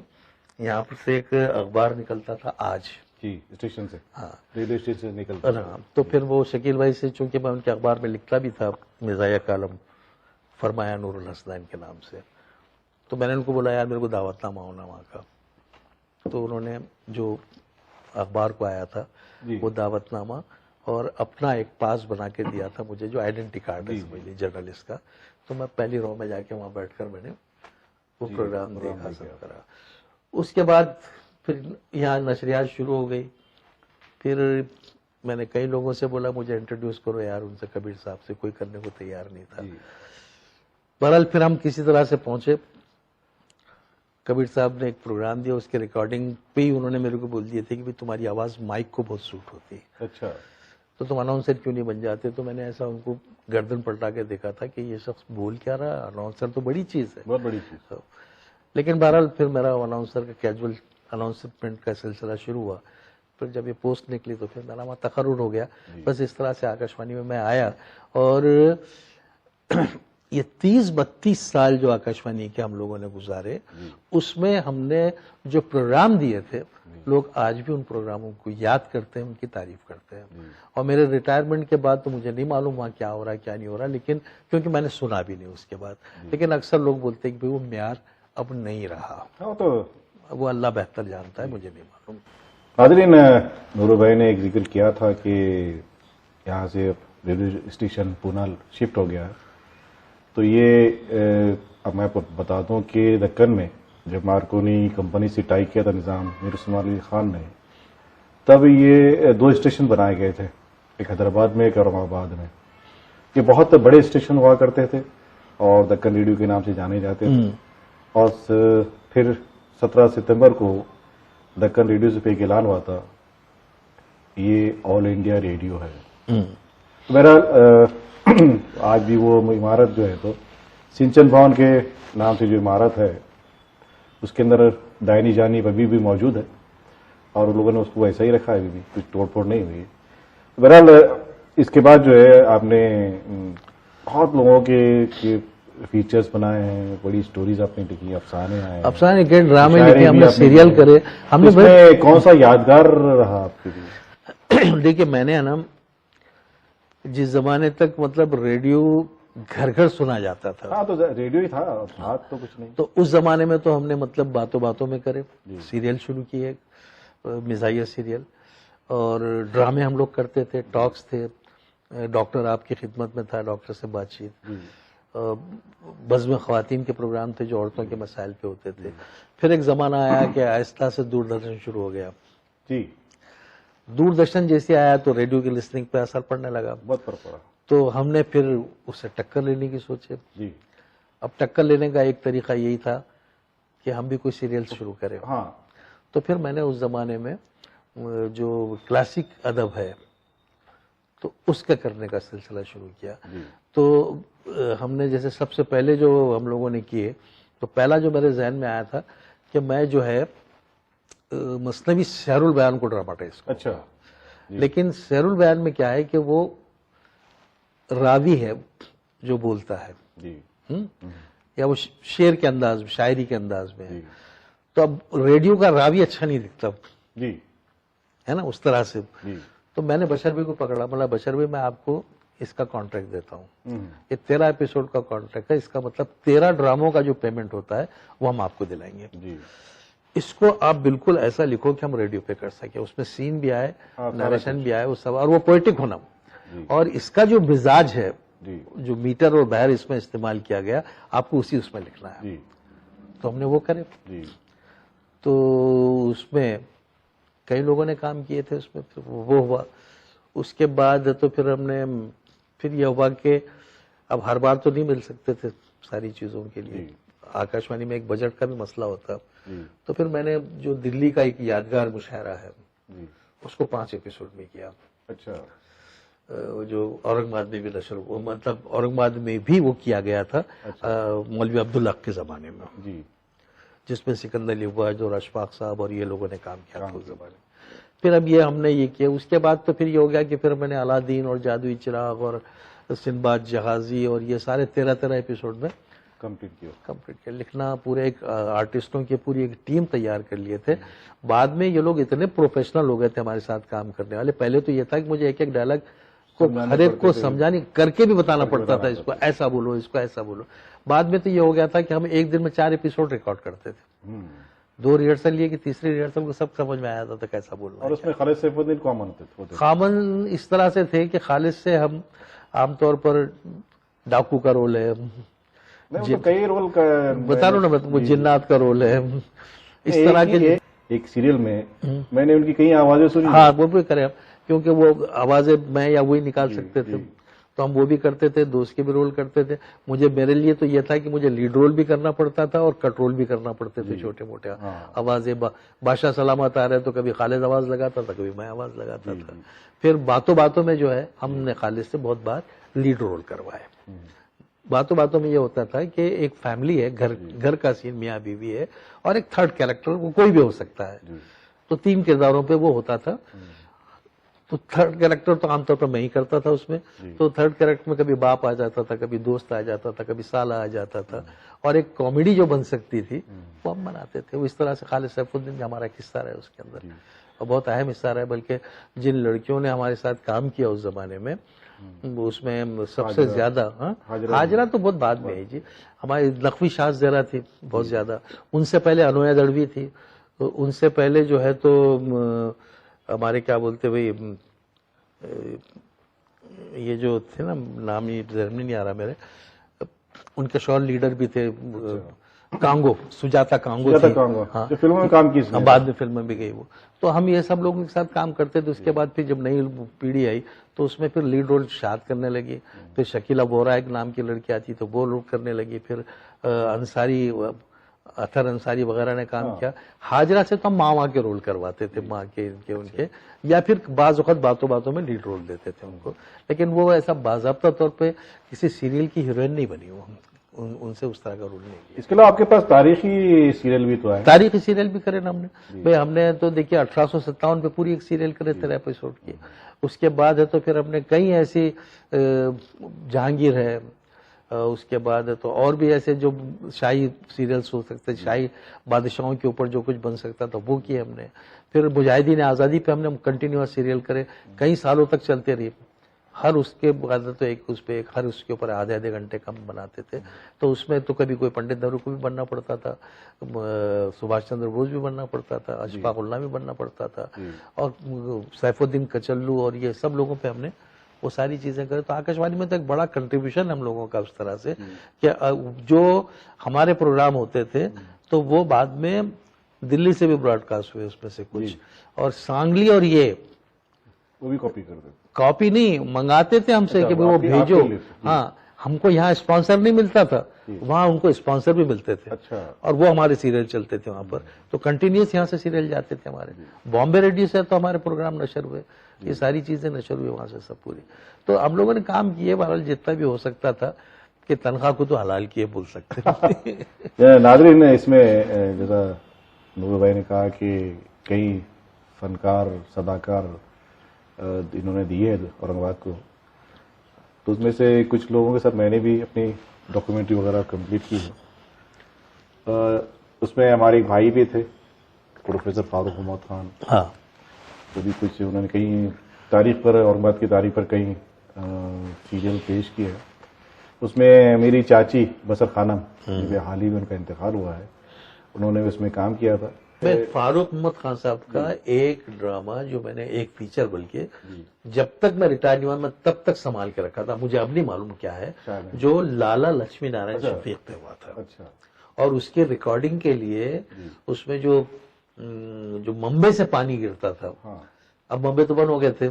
یہاں پر سے ایک اخبار نکلتا تھا آج اسٹیشن سے، ہاں ریڈیو اسٹیشن سے نکلتا. تو پھر وہ شکیل بھائی سے چونکہ میں ان کے اخبار میں لکھتا بھی تھا مزاحیہ کالم فرمایا نور الحسنین کے نام سے، تو میں نے ان کو بولا یار میرے کو دعوت نامہ ہونا وہاں کا. تو انہوں نے جو اخبار کو آیا تھا وہ دعوت نامہ اور اپنا ایک پاس بنا کے دیا تھا مجھے جو آئیڈینٹی کارڈ ہے سمجھ لی جرنلسٹ کا. تو میں پہلی رو میں جا کے وہاں بیٹھ کر میں نے وہ پروگرام دیکھا سب کرا. اس کے بعد پھر یہاں نشریات شروع ہو گئی. پھر میں نے کئی لوگوں سے بولا مجھے انٹروڈیوس کرو یار، ان سے کبیر صاحب سے کوئی کرنے کو تیار نہیں تھا. بہرحال پھر ہم کسی طرح سے پہنچے. کبیر صاحب نے ایک پروگرام دیا، اس کے ریکارڈنگ پہ ہی انہوں نے میرے کو بول دیے تھے کہ تمہاری آواز مائک کو بہت سوٹ ہوتی ہے، اچھا تو تم اناؤنسر کیوں نہیں بن جاتے. تو میں نے ایسا ان کو گردن پلٹا کے دیکھا تھا کہ یہ شخص بول کیا رہا، اناؤنسر تو بڑی چیز ہے، بہت بڑی چیز. لیکن بہرحال پھر میرا اناؤنسر کا کیجول اناؤنسمنٹ کا سلسلہ شروع ہوا. پھر جب یہ پوسٹ نکلی تو پھر میرا وہاں تقرر ہو گیا. بس اس طرح سے آکاشوانی میں آیا. اور یہ 30-32 سال جو آکاشوانی کے ہم لوگوں نے گزارے، اس میں ہم نے جو پروگرام دیے تھے، لوگ آج بھی ان پروگراموں کو یاد کرتے ہیں، ان کی تعریف کرتے ہیں. اور میرے ریٹائرمنٹ کے بعد تو مجھے نہیں معلوم وہاں کیا ہو رہا ہے کیا نہیں ہو رہا، لیکن کیونکہ میں نے سنا بھی نہیں اس کے بعد. لیکن اکثر لوگ بولتے ہیں کہ وہ معیار اب نہیں رہا، تو وہ اللہ بہتر جانتا ہے، مجھے نہیں معلوم. حاضرین، نورو بھائی نے ایک ذکر کیا تھا کہ یہاں سے ریڈیو اسٹیشن پونا شفٹ ہو گیا ہے. تو یہ اب میں بتا دوں کہ دکن میں جب مارکونی کمپنی سے ٹائی کیا تھا نظام میر عثمان علی خان نے، تب یہ 2 اسٹیشن بنائے گئے تھے، ایک حیدرآباد میں ایک اورنگ آباد میں. یہ بہت بڑے اسٹیشن ہوا کرتے تھے اور دکن ریڈیو کے نام سے جانے جاتے تھے. اور پھر 17 ستمبر کو دکن ریڈیو سے ایک اعلان ہوا تھا، یہ آل انڈیا ریڈیو ہے. بہرحال آج بھی وہ عمارت جو ہے تو سنچن بھون کے نام سے جو عمارت ہے اس کے اندر دائنی جانب ابھی بھی موجود ہے اور لوگوں نے اس کو ویسا ہی رکھا ہے، ابھی بھی کچھ توڑ پھوڑ نہیں ہوئی. بہرحال اس کے بعد جو ہے آپ نے بہت لوگوں کے فیچرز بنائے ہیں، بڑی سٹوریز آپ نے لکھی، افسانے آئے، افسانے کے ڈرامے لکھے ہم نے، سیریل کرے ہم نے. اس میں کون سا یادگار رہا آپ کے لیے؟ دیکھیے میں نے نا جس زمانے تک مطلب ریڈیو گھر گھر سنا جاتا تھا، ہاں تو ریڈیو ہی تھا، بات تو کچھ نہیں. تو اس زمانے میں تو ہم نے مطلب باتوں باتوں میں کرے سیریل شروع کیے، مزاحیہ سیریل، اور ڈرامے ہم لوگ کرتے تھے، ٹاکس تھے. ڈاکٹر آپ کی خدمت میں تھا، ڈاکٹر سے بات چیت. بزم خواتین کے پروگرام تھے جو عورتوں کے مسائل پہ ہوتے تھے. پھر ایک زمانہ آیا کہ آہستہ سے دوردرشن شروع ہو گیا. جی، دوردرشن جیسے آیا تو ریڈیو کی لسننگ پہ اثر پڑنے لگا، بہت فرق پڑا. تو ہم نے پھر اسے ٹکر لینے کی سوچے. جی، اب ٹکر لینے کا ایک طریقہ یہی تھا کہ ہم بھی کوئی سیریل شروع کریں. ہاں، تو پھر میں نے اس زمانے میں جو کلاسک ادب ہے تو اس کا کرنے کا سلسلہ شروع کیا. تو ہم نے جیسے سب سے پہلے جو ہم لوگوں نے کیے، تو پہلا جو میرے ذہن میں آیا تھا کہ میں جو ہے مثنوی سیر البیان کو ڈراماٹائز کروں. اچھا. لیکن سیر البیان میں کیا ہے کہ وہ راوی ہے جو بولتا ہے، جی، یا وہ شعر کے انداز میں، شاعری کے انداز میں ہے. تو اب ریڈیو کا راوی اچھا نہیں دکھتا، جی، ہے نا، اس طرح سے. جی، تو میں نے بشر بھائی کو پکڑا، بولا بشر بھائی میں آپ کو اس کا کانٹریکٹ دیتا ہوں، یہ 13 ایپیسوڈ کا کانٹریکٹ ہے، اس کا مطلب 13 ڈراموں کا جو پیمنٹ ہوتا ہے وہ ہم آپ کو دلائیں گے. جی، اس کو آپ بالکل ایسا لکھو کہ ہم ریڈیو پہ کر سکیں، اس میں سین بھی آئے، نریشن بھی آئے، وہ سب، اور وہ پوئٹک ہونا. اور اس کا جو مزاج ہے، جو میٹر اور بہر اس میں استعمال کیا گیا، آپ کو اسی اس میں لکھنا ہے. تو ہم نے وہ کرے. تو اس میں کئی لوگوں نے کام کیے تھے، اس میں پھر وہ ہوا. اس کے بعد تو پھر ہم نے پھر یہ ہوا کہ اب ہر بار تو نہیں مل سکتے تھے ساری چیزوں کے لیے. آکاشوانی میں ایک بجٹ کا بھی مسئلہ ہوتا. تو پھر میں نے جو دلی کا ایک یادگار مشاعرہ ہے اس کو 5 ایپیسوڈ میں کیا. اچھا. جو اورنگ آباد میں بھی نشر، مطلب اورنگ آباد میں بھی وہ کیا گیا تھا مولوی عبداللہ کے زمانے میں، جس میں سکندر علی وجد اور اشفاق صاحب اور یہ لوگوں نے کام کیا تھا اس زمانے میں. پھر اب یہ ہم نے یہ کیا. اس کے بعد تو پھر یہ ہو گیا کہ پھر میں نے الادین اور جادوئی چراغ اور سندباد جہازی اور یہ سارے 13 ایپیسوڈ میں کمپلیٹ کیا. لکھنا پورے ایک آرٹسٹوں کی پوری ایک ٹیم تیار کر لیے تھے. بعد میں یہ لوگ اتنے پروفیشنل ہو گئے تھے ہمارے ساتھ کام کرنے والے. پہلے تو یہ تھا کہ مجھے ایک ایک ڈائلاگ کو ہر ایک کو سمجھانے کر کے بھی بتانا پڑتا تھا، اس کو ایسا بولو، اس کو ایسا بولو. بعد میں تو یہ ہو گیا تھا کہ ہم ایک دن میں 4 ایپیسوڈ ریکارڈ کرتے تھے. 2 ریہرسل لیے کہ تیسری ریہرسل کو سب سمجھ میں آیا تھا کیسا بولنا. اور اس میں خالد سیف الدین کامن ہوتے. خامن اس طرح سے تھے کہ خالد سے ہم عام طور پر ڈاکو کا رول ہے، کئی رول کا بتا رہا ہوں نا، وہ جنات کا رول ہے، اس طرح کے. ایک سیریل میں میں نے ان کی کئی آوازیں سنی. ہاں وہ بھی کرے، کیونکہ وہ آوازیں میں یا وہی نکال سکتے تھے تو ہم وہ بھی کرتے تھے. دوست کے بھی رول کرتے تھے. میرے لیے تو یہ تھا کہ مجھے لیڈ رول بھی کرنا پڑتا تھا اور کٹ رول بھی کرنا پڑتے تھے، چھوٹے موٹے آوازیں. بادشاہ سلامت آ رہے تو کبھی خالد آواز لگاتا تھا، کبھی میں آواز لگاتا تھا. پھر باتوں باتوں میں جو ہے ہم نے خالد سے بہت بار لیڈ رول کروائے. باتوں باتوں میں یہ ہوتا تھا کہ ایک فیملی ہے، گھر کا سین، میاں بیوی ہے، اور ایک تھرڈ کیریکٹر کوئی بھی ہو سکتا ہے. تو 3 کرداروں پہ وہ ہوتا تھا. تو تھرڈ کیریکٹر تو عام طور پر میں ہی کرتا تھا اس میں. تو تھرڈ کیریکٹر میں کبھی باپ آ جاتا تھا, کبھی دوست آ جاتا تھا, کبھی سالہ آ جاتا تھا, اور ایک کامیڈی جو بن سکتی تھی وہ ہم بناتے تھے. وہ اس طرح سے خالد سیف الدین کا ہمارا ایک حصہ رہا ہے اس کے اندر, اور بہت اہم حصہ رہا ہے. بلکہ جن لڑکیوں نے ہمارے ساتھ کام کیا اس زمانے میں, اس میں سب سے زیادہ حاجرہ تو بہت بعد میں ہے جی. ہماری نقوی شاذ زہرا تھی بہت زیادہ, ان سے پہلے انویا دڑوی تھی, ان سے پہلے جو ہے تو ہمارے کیا بولتے بھائی یہ جو تھے نا, نام ہی ذہن میں نہیں آ رہا میرے, ان کے شور لیڈر بھی تھے, کانگو, سجاتا کانگو تھی. ہاں, فلموں میں کام کی, بعد میں فلم میں بھی گئی وہ. تو ہم یہ سب لوگوں کے ساتھ کام کرتے تھے. اس کے بعد پھر جب نئی پیڑھی آئی تو اس میں پھر لیڈ رول شاد کرنے لگی. پھر شکیلہ بورا ایک نام کی لڑکی آتی تو وہ رول کرنے لگی. پھر انصاری, اطہر انصاری وغیرہ نے کام کیا. حاجرہ سے تو ہم ماں کے رول کرواتے تھے, ماں کے ان کے, یا پھر بعض اوقات باتوں باتوں میں لیڈ رول دیتے تھے ان کو. لیکن وہ ایسا باضابطہ طور پہ کسی سیریل کی ہیروئن نہیں بنی, وہ ان سے اس طرح کا رول نہیں کیا. اس کے علاوہ آپ کے پاس تاریخی سیریل بھی تو ہے. تاریخی سیریل بھی کرے نا ہم نے بھائی. ہم نے تو دیکھیے 1857 پہ پوری ایک سیریل کرے 13 ایپیسوڈ کی. اس کے بعد ہے تو پھر ہم نے کئی ایسی, جہانگیر ہے, اس کے بعد تو اور بھی ایسے جو شاہی سیریلز ہو سکتے, شاہی بادشاہوں کے اوپر جو کچھ بن سکتا تھا وہ کیے ہم نے. پھر مجاہدین آزادی پہ ہم نے کنٹینیوس سیریل کرے, کئی سالوں تک چلتے رہی. ہر اس کے بعد تو ایک اس پہ ہر اس کے اوپر آدھے آدھے گھنٹے کم بناتے تھے. تو اس میں تو کبھی کوئی پنڈت نہرو کو بھی بننا پڑتا تھا, سبھاش چندر بوس بھی بننا پڑتا تھا, اشفاق اللہ بھی بننا پڑتا تھا, اور سیف الدین کچلو اور یہ سب لوگوں پہ ہم نے وہ ساری چیزیں کرے. تو آکاش وانی میں تو ایک بڑا کنٹریبیوشن ہم لوگوں کا اس طرح سے کہ جو ہمارے پروگرام ہوتے تھے تو وہ بعد میں دلی سے بھی براڈ کاسٹ ہوئے اس میں سے کچھ, اور سانگلی اور یہ وہ بھی کاپی کر دیتے, کاپی نہیں منگاتے تھے ہم سے کہ وہ بھیجو. ہاں, ہم کو یہاں اسپانسر نہیں ملتا تھا, وہاں ان کو اسپانسر بھی ملتے تھے, اور وہ ہمارے سیریل چلتے تھے وہاں پر. تو کنٹینیوس یہاں سے سیریل جاتے تھے ہمارے. بامبے ریڈیو سے تو ہمارے پروگرام نشر ہوئے, یہ ساری چیزیں نشر ہوئی وہاں سے سب پوری. تو ہم لوگوں نے کام کیے بہرحال جتنا بھی ہو سکتا تھا, کہ تنخواہ کو تو حلال کیے بول سکتے. ناظرین, اس میں جیسا نور بھائی نے کہا کہ کئی فنکار, صداکار انہوں نے دیے اورنگ آباد کو, تو اس میں سے کچھ لوگوں کے ساتھ میں نے بھی اپنی ڈاکومنٹری وغیرہ کمپلیٹ کی ہے. اس میں ہمارے ایک بھائی بھی تھے, پروفیسر فاروق محمد خان. ہاں, تو بھی کچھ انہوں نے کئی تاریخ پر, اورنگ آباد کی تاریخ پر کئی سیریل پیش کیے ہیں. اس میں میری چاچی بسر خانم, حال ہی میں ان کا انتقال ہوا ہے, انہوں نے اس میں کام کیا تھا. میں فاروق محمد خان صاحب کا ایک ڈرامہ جو میں نے, ایک فیچر بلکہ, جب تک میں ریٹائر نہیں ہوا میں تب تک سنبھال کے رکھا تھا, مجھے اب نہیں معلوم کیا ہے, جو لالا لکشمی نارائن شفیق پہ ہوا تھا. اور اس کے ریکارڈنگ کے لیے اس میں جو ممبئی سے پانی گرتا تھا, اب ممبئی تو بند ہو گئے تھے,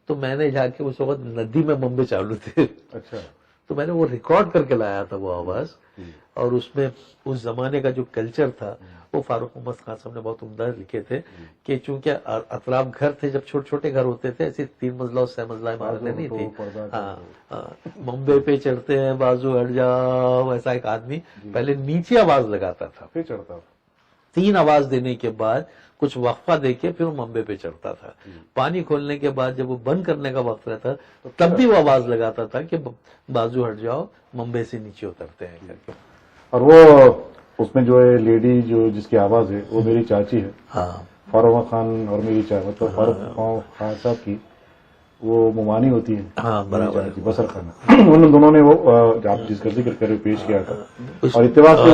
تو میں نے جا کے اس وقت ندی میں ممبئی چالو تھے, تو میں نے وہ ریکارڈ کر کے لایا تھا وہ آواز. اور اس میں اس زمانے کا جو کلچر تھا وہ فاروق محمد خان صاحب نے بہت عمدہ لکھے تھے, کہ چونکہ اطراف گھر تھے, جب چھوٹے چھوٹے گھر ہوتے تھے, ایسی 3 منزلہ اور 6 منزلہ عمارتیں نہیں تھی. ہاں, ممبئی پہ چڑھتے ہیں بازو ہٹ جاؤ, ایسا ایک آدمی پہلے نیچے آواز لگاتا تھا, پھر چڑھتا, 3 آواز دینے کے بعد کچھ وقفہ دے کے پھر وہ ممبئی پہ چڑھتا تھا. پانی کھولنے کے بعد جب وہ بند کرنے کا وقت رہتا تب بھی وہ آواز لگاتا تھا کہ بازو ہٹ جاؤ, ممبئی سے نیچے اترتے ہیں کر کے. اور وہ اس میں جو ہے لیڈی جو جس کی آواز ہے وہ میری چاچی ہے. ہاں, فاروق خان اور میری مطلب فاروق خان صاحب کی وہ ممانی ہوتی ہے. ہاں, برابر, بسر خان, ان دونوں نے وہ آپ جس کا ذکر کرے پیش کیا تھا, اور اتفاق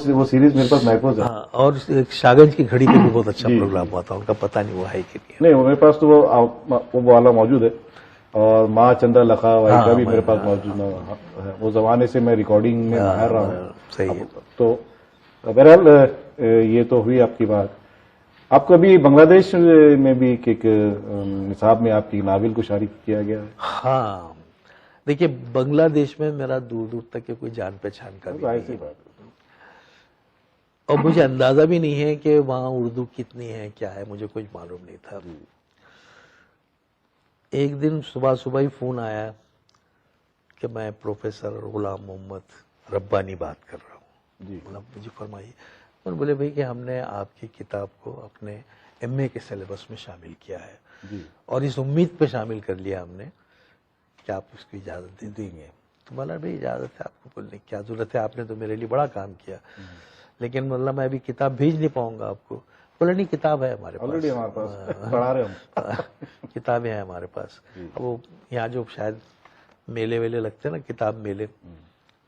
سے وہ سیریز میرے پاس محفوظ ہے. اور شاگنج کی گھڑی پہ بھی بہت اچھا پروگرام ہوا تھا, ان کا پتہ نہیں وہ ہے کہ نہیں, میرے پاس تو وہ والا موجود ہے. اور ماں چندر لکھا وائی کا بھی میرے پاس موجود ہے, وہ زمانے سے میں ریکارڈنگ میں ماہر رہا ہوں. صحیح ہے. تو بہرحال یہ تو ہوئی آپ کی بات. آپ کو ابھی بنگلہ دیش میں بھی ایک نصاب میں آپ کی ناول کو شارک کیا گیا ہے. ہاں, دیکھیے بنگلہ دیش میں میرا دور دور تک کوئی جان پہچان کا بھی نہیں ہے, اور مجھے اندازہ بھی نہیں ہے کہ وہاں اردو کتنی ہے کیا ہے, مجھے کچھ معلوم نہیں تھا. ایک دن صبح صبح ہی فون آیا کہ میں پروفیسر غلام محمد ربانی بات کر رہا ہوں. مجھے فرمائیے. اور بولے بھائی کہ ہم نے آپ کی کتاب کو اپنے MA کے سلیبس میں شامل کیا ہے، جی اور اس امید پہ شامل کر لیا ہم نے کہ آپ اس کی اجازت دیں گے. تو بولا بھائی اجازت ہے آپ کو بولنے کی کیا ضرورت ہے، آپ نے تو میرے لیے بڑا کام کیا، لیکن مطلب میں ابھی کتاب بھیج نہیں پاؤں گا آپ کو. بولا نہیں کتاب ہے ہمارے پاس، آلریڈی ہمارے پاس پڑھا رہے ہم. کتابیں ہیں ہمارے پاس. اب وہ یہاں جو شاید میلے ویلے لگتے ہیں نا، کتاب میلے،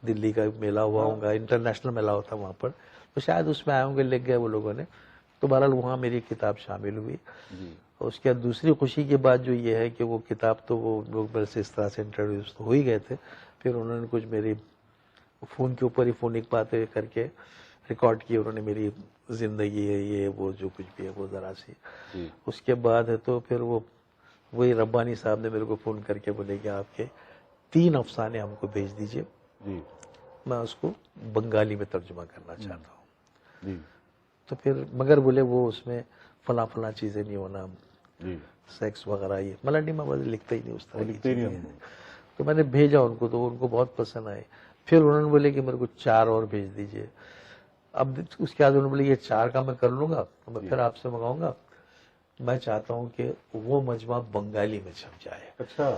دلی کا میلہ ہوا ہوگا، انٹرنیشنل میلہ ہوتا وہاں پر، تو شاید اس میں آئے ہوں گے، لے گئے وہ لوگوں نے. تو بہرحال وہاں میری کتاب شامل ہوئی. اور اس کے بعد دوسری خوشی کی بات جو یہ ہے کہ وہ کتاب تو وہ لوگ میرے سے اس طرح سے انٹروڈیوس تو ہو ہی گئے تھے، پھر انہوں نے کچھ میری فون کے اوپر ہی فونک باتیں کر کے ریکارڈ کی انہوں نے، میری زندگی ہے یہ وہ جو کچھ بھی ہے وہ ذرا سی. اس کے بعد ہے تو پھر وہی ربانی صاحب نے میرے کو فون کر کے بولے کہ آپ کے 3 افسانے ہم کو بھیج دیجئے، میں اس کو بنگالی میں ترجمہ کرنا چاہتا ہوں. تو پھر مگر بولے وہ اس میں فلاں فلاں چیزیں نہیں ہونا، سیکس وغیرہ، یہ ملنڈی میں لکھتا ہی نہیں اس طرح کی چیزیں. تو میں نے بھیجا ان کو، تو ان کو بہت پسند آئے. پھر انہوں نے بولے کہ میرے کو 4 اور بھیج دیجئے. اب اس کے بعد انہوں نے بولے یہ 4 کا میں کر لوں گا، میں پھر آپ سے منگاؤں گا. میں چاہتا ہوں کہ وہ مجموعہ بنگالی میں چھپ جائے. اچھا،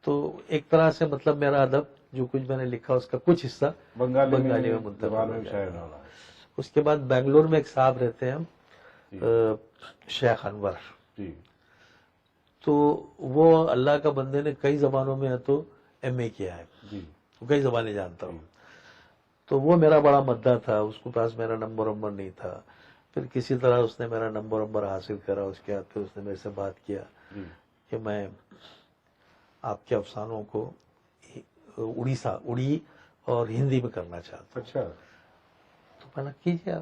تو ایک طرح سے مطلب میرا ادب جو کچھ میں نے لکھا اس کا کچھ حصہ بنگالی میں منتقل ہو جائے. اس کے بعد بنگلور میں ایک صاحب رہتے ہیں شیخ انور، تو وہ اللہ کا بندے نے کئی زبانوں میں ہے تو MA کیا ہے، کئی زبانیں جانتا ہوں. تو وہ میرا بڑا مداح تھا، اس کے پاس میرا نمبر نہیں تھا. پھر کسی طرح اس نے میرا نمبر حاصل کرا. اس کے بعد پھر اس نے میرے سے بات کیا کہ میں آپ کے افسانوں کو اڑی اور ہندی میں کرنا چاہتا ہوں. اچھا، تو میں نے کیجیے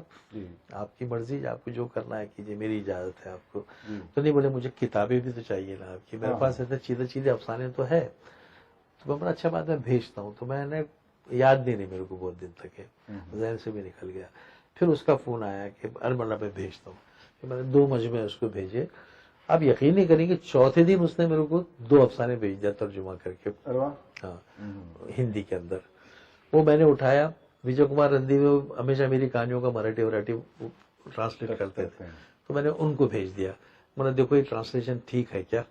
آپ کی مرضی، آپ کو جو کرنا ہے کیجیے، میری اجازت ہے آپ کو. تو نہیں بولے مجھے کتابیں بھی تو چاہیے نا آپ کی، میرے پاس اتنے چیزیں افسانے تو ہے. تو میں بڑا اچھا بات ہے بھیجتا ہوں. تو میں نے یاد نہیں رہی میرے کو بہت دن تک ہے، ذہن سے بھی نکل گیا. پھر اس کا فون آیا کہ ارملہ میں بھیجتا ہوں. کہ میں نے 2 مجموعے اس کو بھیجے. آپ یقین نہیں کریں کہ چوتھے دن اس نے میرے کو 2 افسانے بھیج دیا ترجمہ کر کے، ہاں ہندی کے اندر. وہ میں نے اٹھایا. وجے کمار رندی میں ہمیشہ میری کہانیوں کا مراٹھی ٹرانسلیٹ کرتے تھے، تو میں نے ان کو بھیج دیا. میں نے دیکھو یہ ٹرانسلیشن ٹھیک ہے کیا،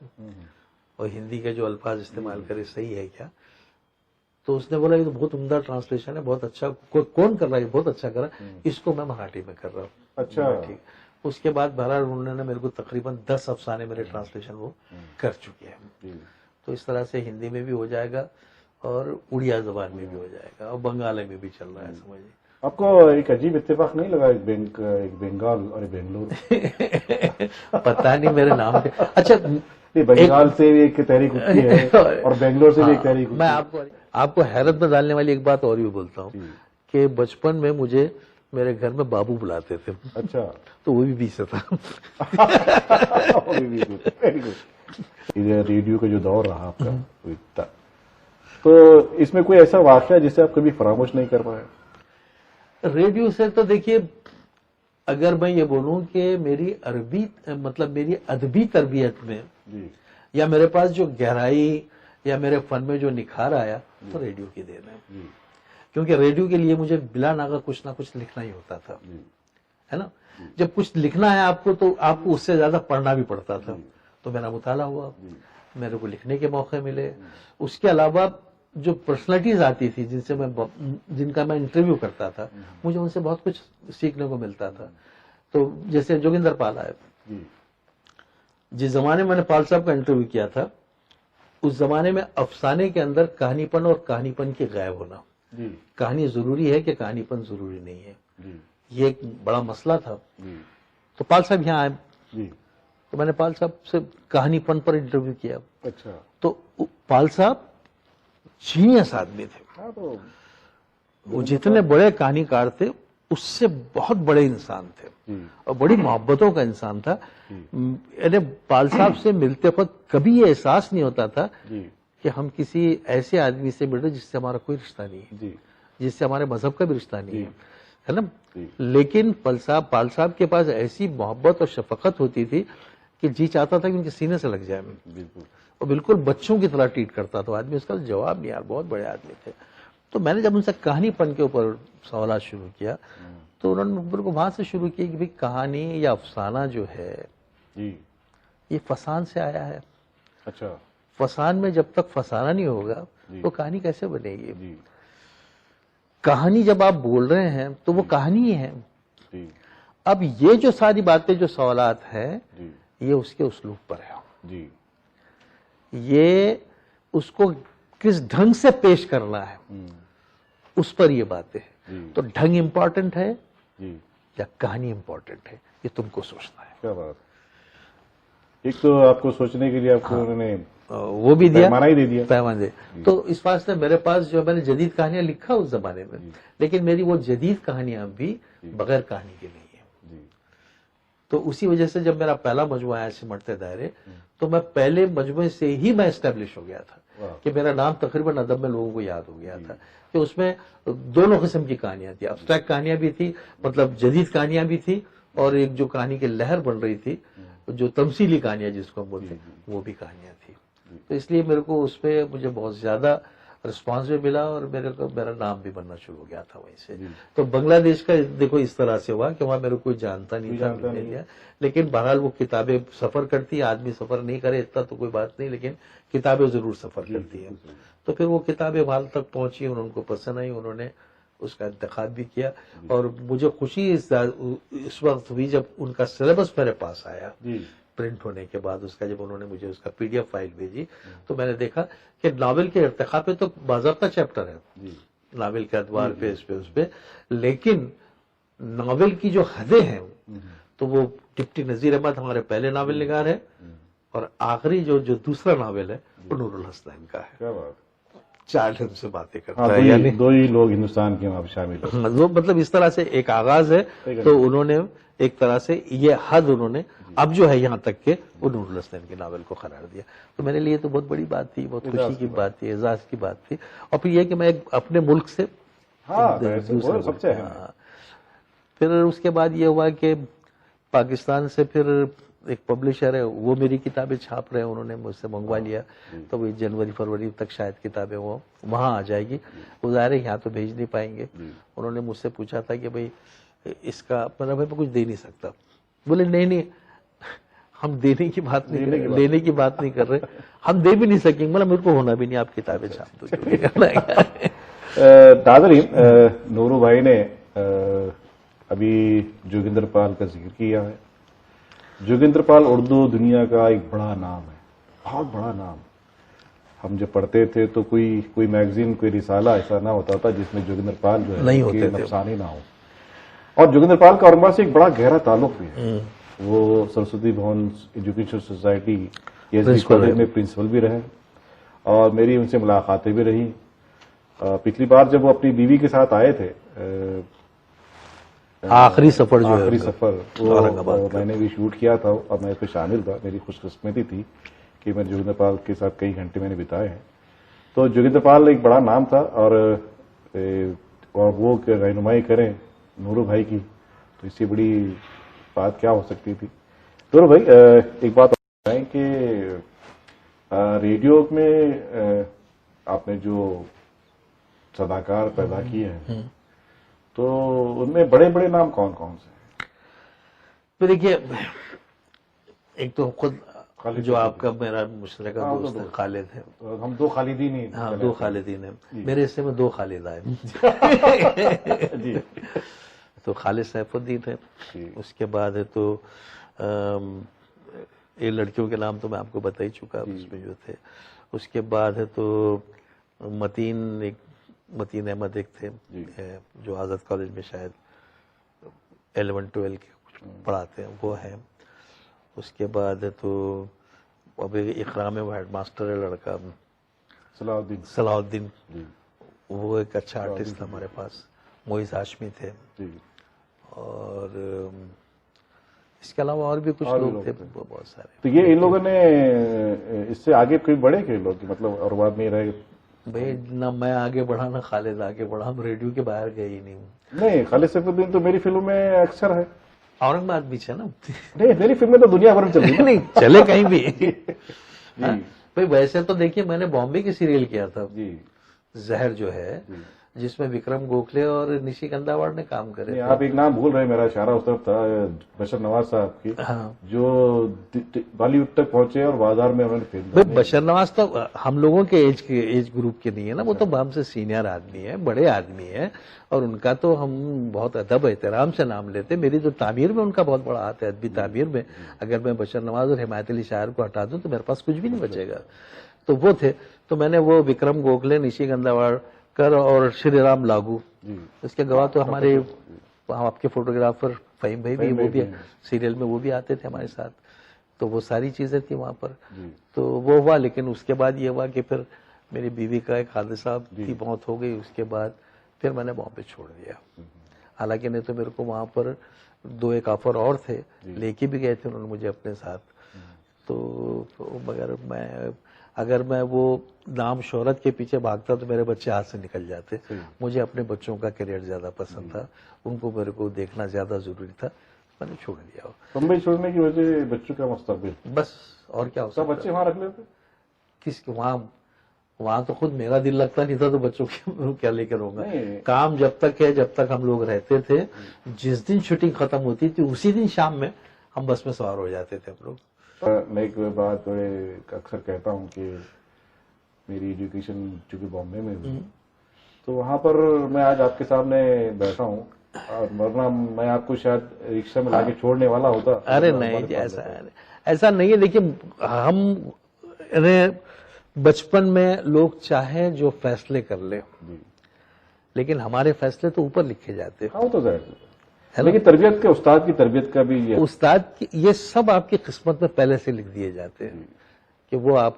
اور ہندی کے جو الفاظ استعمال کرے صحیح ہے کیا. تو اس نے بولا یہ تو بہت عمدہ ٹرانسلیشن ہے، بہت اچھا. کون کر رہا ہے؟ بہت اچھا کرا، اس کو میں مراٹھی میں کر رہا ہوں. اچھا، ٹھیک. اس کے بعد بہرحال انہوں نے میرے کو تقریباً 10 افسانے میرے ٹرانسلیشن وہ کر چکے ہیں. تو اس طرح سے ہندی میں بھی ہو جائے گا اور اڑیا زبان میں بھی ہو جائے گا اور بنگالی میں بھی چل رہا ہے. سمجھیے آپ کو ایک عجیب اتفاق نہیں لگا، ایک بنگال اور ایک بنگلور؟ پتہ نہیں میرے نام کے. اچھا، بنگال سے بھی ایک تحریک اٹھتی ہے اور بنگلور سے بھی ایک تحریک. میں آپ کو حیرت میں ڈالنے والی ایک بات اور بھی بولتا ہوں کہ بچپن میں مجھے میرے گھر میں بابو بلاتے تھے. اچھا، تو وہ بھی 20 سے تھا. ریڈیو کا جو دور رہا آپ کا، تو اس میں کوئی ایسا واقعہ جسے آپ کبھی فراموش نہیں کر پائے؟ ریڈیو سے تو دیکھیے، اگر میں یہ بولوں کہ میری میری ادبی تربیت میں یا میرے پاس جو گہرائی یا میرے فن میں جو نکھار آیا تو ریڈیو کی دین ہے. کیونکہ ریڈیو کے لیے مجھے بلا ناغہ کچھ نہ کچھ لکھنا ہی ہوتا تھا، ہے نا. جب کچھ لکھنا ہے آپ کو تو آپ کو اس سے زیادہ پڑھنا بھی پڑتا تھا. تو میرا مطالعہ ہوا، میرے کو لکھنے کے موقع ملے. اس کے علاوہ جو پرسنالٹیز آتی تھی جن کا میں انٹرویو کرتا تھا، مجھے ان سے بہت کچھ سیکھنے کو ملتا تھا. تو جیسے جوگندر پال ہے، جس زمانے میں نے پال صاحب کا انٹرویو کیا تھا، اس زمانے میں افسانے کے اندر کہانی پن اور کہانی پن کے غائب ہونا. کہانی ضروری ہے کہ کہانی پن ضروری نہیں ہے، یہ ایک بڑا مسئلہ تھا. تو پال صاحب یہاں آئے، تو میں نے پال صاحب سے کہانی پن پر انٹرویو کیا. اچھا. تو پال صاحب جینیس آدمی تھے، وہ جتنے بڑے کہانی کار تھے اس سے بہت بڑے انسان تھے اور بڑی محبتوں کا انسان تھا. یعنی پال صاحب سے ملتے وقت کبھی یہ احساس نہیں ہوتا تھا کہ ہم کسی ایسے آدمی سے مل رہے جس سے ہمارا کوئی رشتہ نہیں ہے، جس سے ہمارے مذہب کا بھی رشتہ نہیں ہے نا. لیکن پال صاحب کے پاس ایسی محبت اور شفقت ہوتی تھی کہ جی چاہتا تھا کہ ان کے سینے سے لگ جائے. اور بالکل بچوں کی طرح ٹریٹ کرتا تھا. آدمی اس کا جواب نہیں، یار بہت بڑے آدمی تھے. تو میں نے جب ان سے کہانی پن کے اوپر سوالات شروع کیا تو انہوں نے میرے کو وہاں سے شروع کیا کہ بھئی کہانی یا افسانہ جو ہے جی یہ فسان سے آیا ہے. اچھا. فسان میں جب تک فسانہ نہیں ہوگا تو کہانی کیسے بنے گی؟ جی کہانی جب آپ بول رہے ہیں تو وہ کہانی ہی ہے. جی اب یہ جو ساری باتیں جو سوالات ہیں جی یہ اس کے اسلوب پر ہے. جی یہ اس کو کس ڈھنگ سے پیش کرنا ہے اس پر یہ باتیں ہیں. جی تو ڈھنگ امپورٹنٹ ہے جی. یا کہانی امپورٹنٹ ہے یہ تم کو سوچنا ہے. کیا بات. ایک تو آپ کو سوچنے کے لیے آپ کو انہوں نے وہ بھی دیا، پیمانہ ہی دے دیا. پیمان دے. تو اس واسطے میرے پاس جو میں نے جدید کہانیاں لکھا اس زمانے میں، لیکن میری وہ جدید کہانیاں بھی بغیر کہانی کے نہیں ہیں. جی تو اسی وجہ سے جب میرا پہلا مجموعہ آیا سمٹتے دائرے تو میں پہلے مجموعے سے ہی میں اسٹیبلش ہو گیا تھا کہ میرا نام تقریباً ادب میں لوگوں کو یاد ہو گیا تھا کہ اس میں دونوں قسم کی کہانیاں تھیں. ابسٹریکٹ کہانیاں بھی تھی، مطلب جدید کہانیاں بھی تھی، اور ایک جو کہانی کی لہر بن رہی تھی جو تمثیلی کہانیاں جس کو ہم بولتے ہیں وہ بھی کہانیاں تھی. تو اس لیے میرے کو اس پہ مجھے بہت زیادہ رسپانس بھی ملا اور میرا نام بھی بننا شروع ہو گیا تھا وہیں سے. تو بنگلہ دیش کا دیکھو اس طرح سے ہوا کہ وہاں میرے کوئی جانتا نہیں تھا، ملنے لیا. لیکن بہرحال وہ کتابیں سفر کرتی، آدمی سفر نہیں کرے اتنا تو کوئی بات نہیں، لیکن کتابیں ضرور سفر کرتی ہیں. تو پھر وہ کتابیں وہاں تک پہنچی، ان کو پسند آئی، انہوں نے اس کا انتخاب بھی کیا. اور مجھے خوشی اس وقت ہوئی جب ان کا سلیبس میرے پاس آیا پرنٹ ہونے کے بعد. اس کا جب انہوں نے مجھے اس کا پی ڈی ایف فائل بھیجی تو میں نے دیکھا کہ ناول کے ارتقاء پہ تو باضابطہ چیپٹر ہے، ناول کے ادوار پہ اس پہ، لیکن ناول کی جو حدیں ہیں تو وہ ڈپٹی نذیر احمد ہمارے پہلے ناول نگار ہے، اور آخری جو دوسرا ناول ہے وہ نور الحسنین کا ہے. کیا بات. چارلٹن سے باتیں کرتا ہے، یعنی دو ہی لوگ ہندوستان کے وہاں شامل ہیں. وہ مطلب اس طرح سے ایک آغاز ہے. تو انہوں نے ایک طرح سے یہ حد انہوں نے اب جو ہے یہاں تک کہ وہ نور الحسنین کے ناول کو قرار دیا. تو میرے لیے تو بہت بڑی بات تھی، بہت خوشی کی بات تھی، اعزاز کی بات تھی. اور پھر یہ کہ میں اپنے ملک سے سب سے پھر اس کے بعد یہ ہوا کہ پاکستان سے پھر ایک پبلشر ہے وہ میری کتابیں چھاپ رہے ہیں، انہوں نے مجھ سے منگوا لیا. تو وہ جنوری فروری تک شاید کتابیں وہ وہاں آ جائے گی. وہ ظاہر ہے یہاں تو بھیج نہیں پائیں گے. انہوں نے مجھ سے پوچھا تھا کہ بھائی اس کا مطلب میں کچھ دے نہیں سکتا. بولے نہیں ہم دینے کی بات نہیں، لینے کی بات نہیں کر رہے، ہم دے بھی نہیں سکیں گے. میرے کو ہونا بھی نہیں، آپ کتابیں چھاپ دو. ناظرین، نورو بھائی نے ابھی جوگندر پال کا ذکر کیا ہے. جوگندر پال اردو دنیا کا ایک بڑا نام ہے، بہت بڑا نام. ہم جب پڑھتے تھے تو کوئی میگزین، کوئی رسالہ ایسا نہ ہوتا تھا جس میں جوگندر پال جو ہے افسانے نہ ہو. اور جوگندر پال کا اورنگباد سے ایک بڑا گہرا تعلق بھی ہے. وہ سرسوتی بھون ایجوکیشن سوسائٹی کالج میں پرنسپل بھی رہے، اور میری ان سے ملاقاتیں بھی رہی. پچھلی بار جب وہ اپنی بیوی کے ساتھ آئے تھے آخری سفر وہ میں نے بھی شوٹ کیا تھا اور میں اس پہ شامل تھا. میری خوش قسمتی تھی کہ میں جوگندر پال کے ساتھ کئی گھنٹے میں نے بتائے ہیں. تو جوگندر پال ایک بڑا نام تھا، اور وہ رہنمائی کریں نورو بھائی کی تو اس سے بڑی بات کیا ہو سکتی تھی. نورو بھائی، ایک بات بتائیں کہ ریڈیو میں آپ نے جو صداکار پیدا کیے ہیں تو ان میں بڑے بڑے نام کون کون سے ہیں؟ تو دیکھیے، ایک تو خود جو آپ کا میرا مشترکہ دوست ہے خالد ہے. ہم دو خالدین ہی. ہاں، دو خالدین ہیں. میرے حصے میں دو خالد آئے. تو خالد سیف الدین ہے. اس کے بعد ہے تو یہ لڑکیوں کے نام تو میں آپ کو بتا ہی چکا اس میں جو تھے. اس کے بعد ہے تو متین احمد ایک تھے جو آزاد کالج میں شاید 11-12 کے کچھ پڑھاتے ہیں، وہ ہیں. اس کے بعد ہے تو اب اقرام وہ ہیڈ ماسٹر ہے لڑکا صلاح الدین، وہ ایک اچھا آرٹسٹ تھا ہمارے پاس. موئز ہاشمی تھے، اور اس کے علاوہ اور بھی کچھ لوگ تھے بہت سارے. تو یہ ان لوگوں نے اس سے آگے کوئی بڑھے کہ لوگ مطلب اور بعد میں رہے؟ بھائی نہ میں آگے بڑھا نہ خالد آگے بڑھا، ہم ریڈیو کے باہر گئے ہی نہیں. نہیں، خالد سیف الدین تو میری فلم میں اکثر ہے. اورنگ آباد بھی ہے نا. نہیں، میری فلمیں تو دنیا بھر میں چل رہی ہیں. نہیں چلے کہیں بھی. بھائی ویسے تو دیکھیے میں نے بامبے کی سیریل کیا تھا زہر جو ہے، جس میں وکرم گوکھلے اور نشی گنداوڑ نے کام کرے نہیں، آپ ایک نام بھول رہے ہیں، میرا اشارہ اس طرف تھا، بشر نواز صاحب کی، ہاں جو بالی ووڈ تک پہنچے اور بازار میں انہوں نے فلم بھائی بشر نواز تو ہم لوگوں کے ایج گروپ کے نہیں ہے نا، وہ تو ہم سے سینئر آدمی ہے، بڑے آدمی ہے، اور ان کا تو ہم بہت ادب احترام سے نام لیتے. میری تو تعمیر میں ان کا بہت بڑا ہاتھ ہے، ادبی تعمیر میں. اگر میں بشر نواز اور حمایت علی شاعر کو ہٹا دوں تو میرے پاس کچھ بھی نہیں بچے گا. تو وہ تھے. تو میں نے وہ وکرم گوکھلے، نشی گنداوڑکر اور شری رام لاگو، اس کے گواہ تو ہمارے آپ کے فوٹوگرافر فہیم بھائی بھی، وہ بھی سیریل میں وہ بھی آتے تھے ہمارے ساتھ. تو وہ ساری چیزیں تھی وہاں پر. تو وہ ہوا. لیکن اس کے بعد یہ ہوا کہ پھر میری بیوی کا ایک حادثہ کی موت ہو گئی. اس کے بعد پھر میں نے بامبے چھوڑ دیا. حالانکہ نہیں تو میرے کو وہاں پر 2-1 آفر اور تھے، لے کے بھی گئے تھے انہوں نے مجھے اپنے ساتھ. تو مگر اگر میں وہ نام شہرت کے پیچھے بھاگتا تو میرے بچے ہاتھ سے نکل جاتے. مجھے اپنے بچوں کا کیریئر زیادہ پسند تھا، ان کو میرے کو دیکھنا زیادہ ضروری تھا. میں نے چھوڑ دیا. بمبئی چھوڑنے کی وجہ بچوں کا مستقبل، بس اور کیا ہو سب سکتا. بچے وہاں رکھ لیتے. کس وہاں تو خود میرا دل لگتا نہیں تھا، تو بچوں کے کیا لے کر رہوں گا. نہیں. کام جب تک ہے، جب تک ہم لوگ رہتے تھے، جس دن شوٹنگ ختم ہوتی تھی اسی دن شام میں ہم بس میں سوار ہو جاتے تھے ہم لوگ. میں ایک بات اکثر کہتا ہوں کہ میری ایجوکیشن چونکہ بامبے میں ہوئی، تو وہاں پر میں آج آپ کے سامنے بیٹھا ہوں، اور ورنہ میں آپ کو شاید رکشہ میں لا کے چھوڑنے والا ہوتا. ارے نہیں جی، ایسا نہیں ہے. دیکھیے ہم بچپن میں لوگ چاہیں جو فیصلے کر لیں، لیکن ہمارے فیصلے تو اوپر لکھے جاتے. ہاں وہ تو ظاہر ہے، لیکن تربیت کا، استاد کی تربیت کا بھی استاد یہ سب آپ کی قسمت میں پہلے سے لکھ دیے جاتے ہیں کہ وہ آپ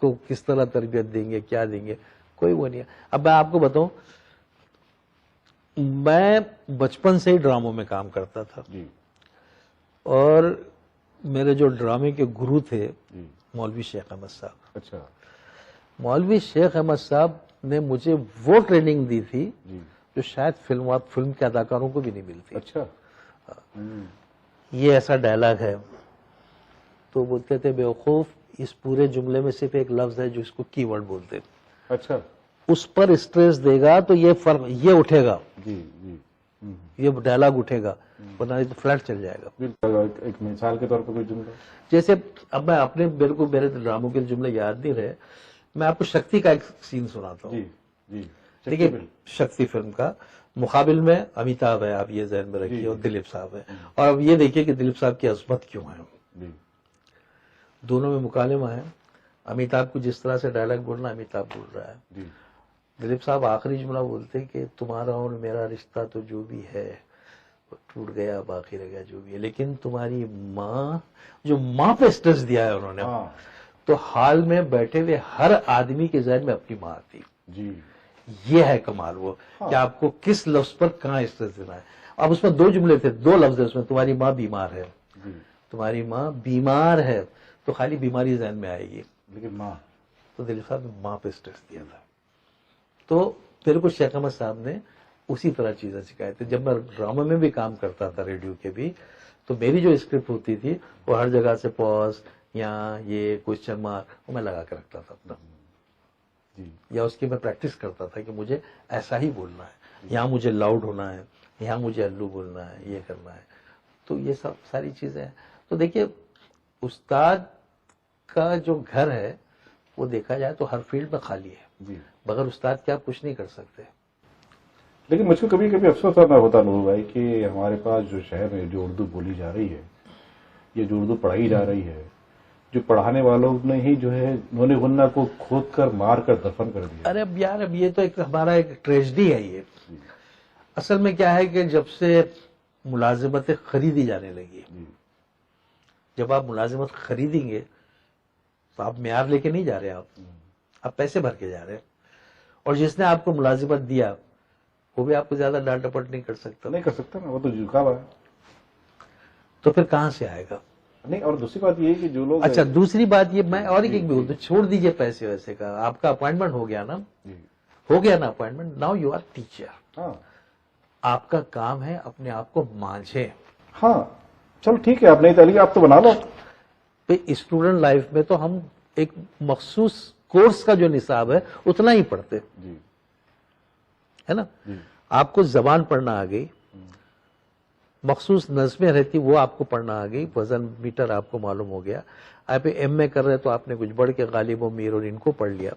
کو کس طرح تربیت دیں گے، کیا دیں گے. کوئی وہ نہیں ہے. اب میں آپ کو بتاؤں، میں بچپن سے ہی ڈراموں میں کام کرتا تھا، اور میرے جو ڈرامے کے گرو تھے مولوی شیخ احمد صاحب. اچھا. مولوی شیخ احمد صاحب نے مجھے وہ ٹریننگ دی تھی جو شاید فلم کے اداکاروں کو بھی نہیں ملتی. اچھا. یہ ایسا ڈائلاگ ہے، تو بولتے تھے بیوقوف، اس پورے جملے میں صرف ایک لفظ ہے جو اس کو کی ورڈ بولتے. اچھا. اس پر اسٹریس دے گا تو یہ فرق، یہ اٹھے گا، یہ ڈائلاگ اٹھے گا، ورنہ تو فلیٹ چل جائے گا. ایک مثال کے طور پر کوئی جملہ جیسے اب میں اپنے میرے ڈراموں کے جملے یاد نہیں رہے. میں آپ کو شکتی کا ایک سین سناتا ہوں. دیکھیے شکتی فلم کا مقابل میں امیتابھ ہے، آپ یہ ذہن میں رکھیے، اور دلیپ صاحب ہے. اور اب یہ دیکھیے کہ دلیپ صاحب کی عظمت کیوں ہے. دونوں میں مکالمہ ہے. امیتابھ کو جس طرح سے ڈائلاگ بولنا امیتابھ بول رہا ہے. دلیپ صاحب آخری جملہ بولتے کہ تمہارا اور میرا رشتہ تو جو بھی ہے وہ ٹوٹ گیا، باقی رہ گیا جو بھی ہے، لیکن تمہاری ماں، جو ماں پہ اسٹریس دیا ہے انہوں نے، تو حال میں بیٹھے ہوئے ہر آدمی کے ذہن میں اپنی ماں آتی. یہ ہے کمال، وہ کہ آپ کو کس لفظ پر کہاں اسٹریس دینا ہے. اب اس میں 2 جملے تھے، 2 لفظ ہے اس میں. تمہاری ماں بیمار ہے، تمہاری ماں بیمار ہے، تو خالی بیماری ذہن میں آئے گی، لیکن ماں، تو دلیپ صاحب نے ماں پہ اسٹریس دیا تھا. تو میرے کو شیخ احمد صاحب نے اسی طرح چیزیں سکھائی تھی. جب میں ڈرامے میں بھی کام کرتا تھا، ریڈیو کے بھی، تو میری جو اسکرپٹ ہوتی تھی وہ ہر جگہ سے پاز یا یہ کوشچن مارک وہ میں لگا کے رکھتا تھا اپنا، یا اس کی میں پریکٹس کرتا تھا کہ مجھے ایسا ہی بولنا ہے، یہاں مجھے لاؤڈ ہونا ہے، یہاں مجھے الو بولنا ہے، یہ کرنا ہے. تو یہ سب ساری چیزیں ہیں. تو دیکھیے استاد کا جو گھر ہے وہ دیکھا جائے تو ہر فیلڈ میں خالی ہے. بغیر استاد کے آپ کچھ نہیں کر سکتے. لیکن مجھ کو کبھی کبھی افسوس ہوتا نور بھائی کہ ہمارے پاس جو شہر میں جو اردو بولی جا رہی ہے، یہ جو اردو پڑھائی جا رہی ہے، جو پڑھانے والوں نے ہی جو ہے انہوں نے غنہ کو کھود کر مار کر دفن کر دیا. ارے اب یار، اب یہ تو ایک ہمارا ایک ٹریجڈی ہے. یہ اصل میں کیا ہے کہ جب سے ملازمتیں خریدی جانے لگی، جب آپ ملازمت خریدیں گے تو آپ معیار لے کے نہیں جا رہے، آپ پیسے بھر کے جا رہے ہیں. اور جس نے آپ کو ملازمت دیا وہ بھی آپ کو زیادہ ڈانٹ ڈپٹ نہیں کر سکتا نا، وہ تو جھکا ہوا ہے. تو پھر کہاں سے آئے گا؟ نہیں. اور دوسری بات یہ ہے کہ جو لوگ، اچھا دوسری بات یہ، میں اور ایک بھی بولتا، چھوڑ دیجئے پیسے ویسے کا. آپ کا اپوائنٹمنٹ ہو گیا نا، ہو گیا نا appointment. Now you are teacher. آپ کا کام ہے اپنے آپ کو مانجھے. ہاں چلو ٹھیک ہے، آپ نئی تعلیم آپ تو بنا لو. اسٹوڈنٹ لائف میں تو ہم ایک مخصوص کورس کا جو نصاب ہے اتنا ہی پڑھتے. ہے نا. آپ کو زبان پڑھنا آ گئی, مخصوص نظمیں رہتی وہ آپ کو پڑھنا آ گئی, وزن میٹر آپ کو معلوم ہو گیا. آپ ایم اے کر رہے تو آپ نے کچھ بڑھ کے غالب و میر اور ان کو پڑھ لیا,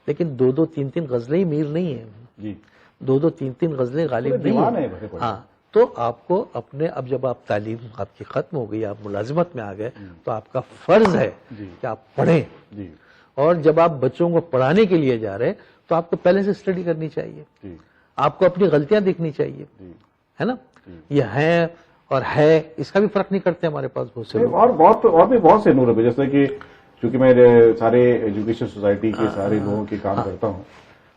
لیکن 2-3 غزلیں میر نہیں ہیں, 2-3 غزلیں غالب نہیں ہیں. ہاں, تو آپ کو اپنے, اب جب آپ تعلیم آپ کی ختم ہو گئی, آپ ملازمت میں آ گئے, تو آپ کا فرض ہے کہ آپ پڑھیں. اور جب آپ بچوں کو پڑھانے کے لیے جا رہے تو آپ کو پہلے سے اسٹڈی کرنی چاہیے, آپ کو اپنی غلطیاں دیکھنی چاہیے, ہے نا. یہ ہے اور ہے اس کا بھی فرق نہیں کرتے ہمارے پاس بہت سے لوگ. اور بھی بہت سے نور, جیسے کہ چونکہ میں سارے ایجوکیشن سوسائٹی کے سارے لوگوں کے کام کرتا ہوں,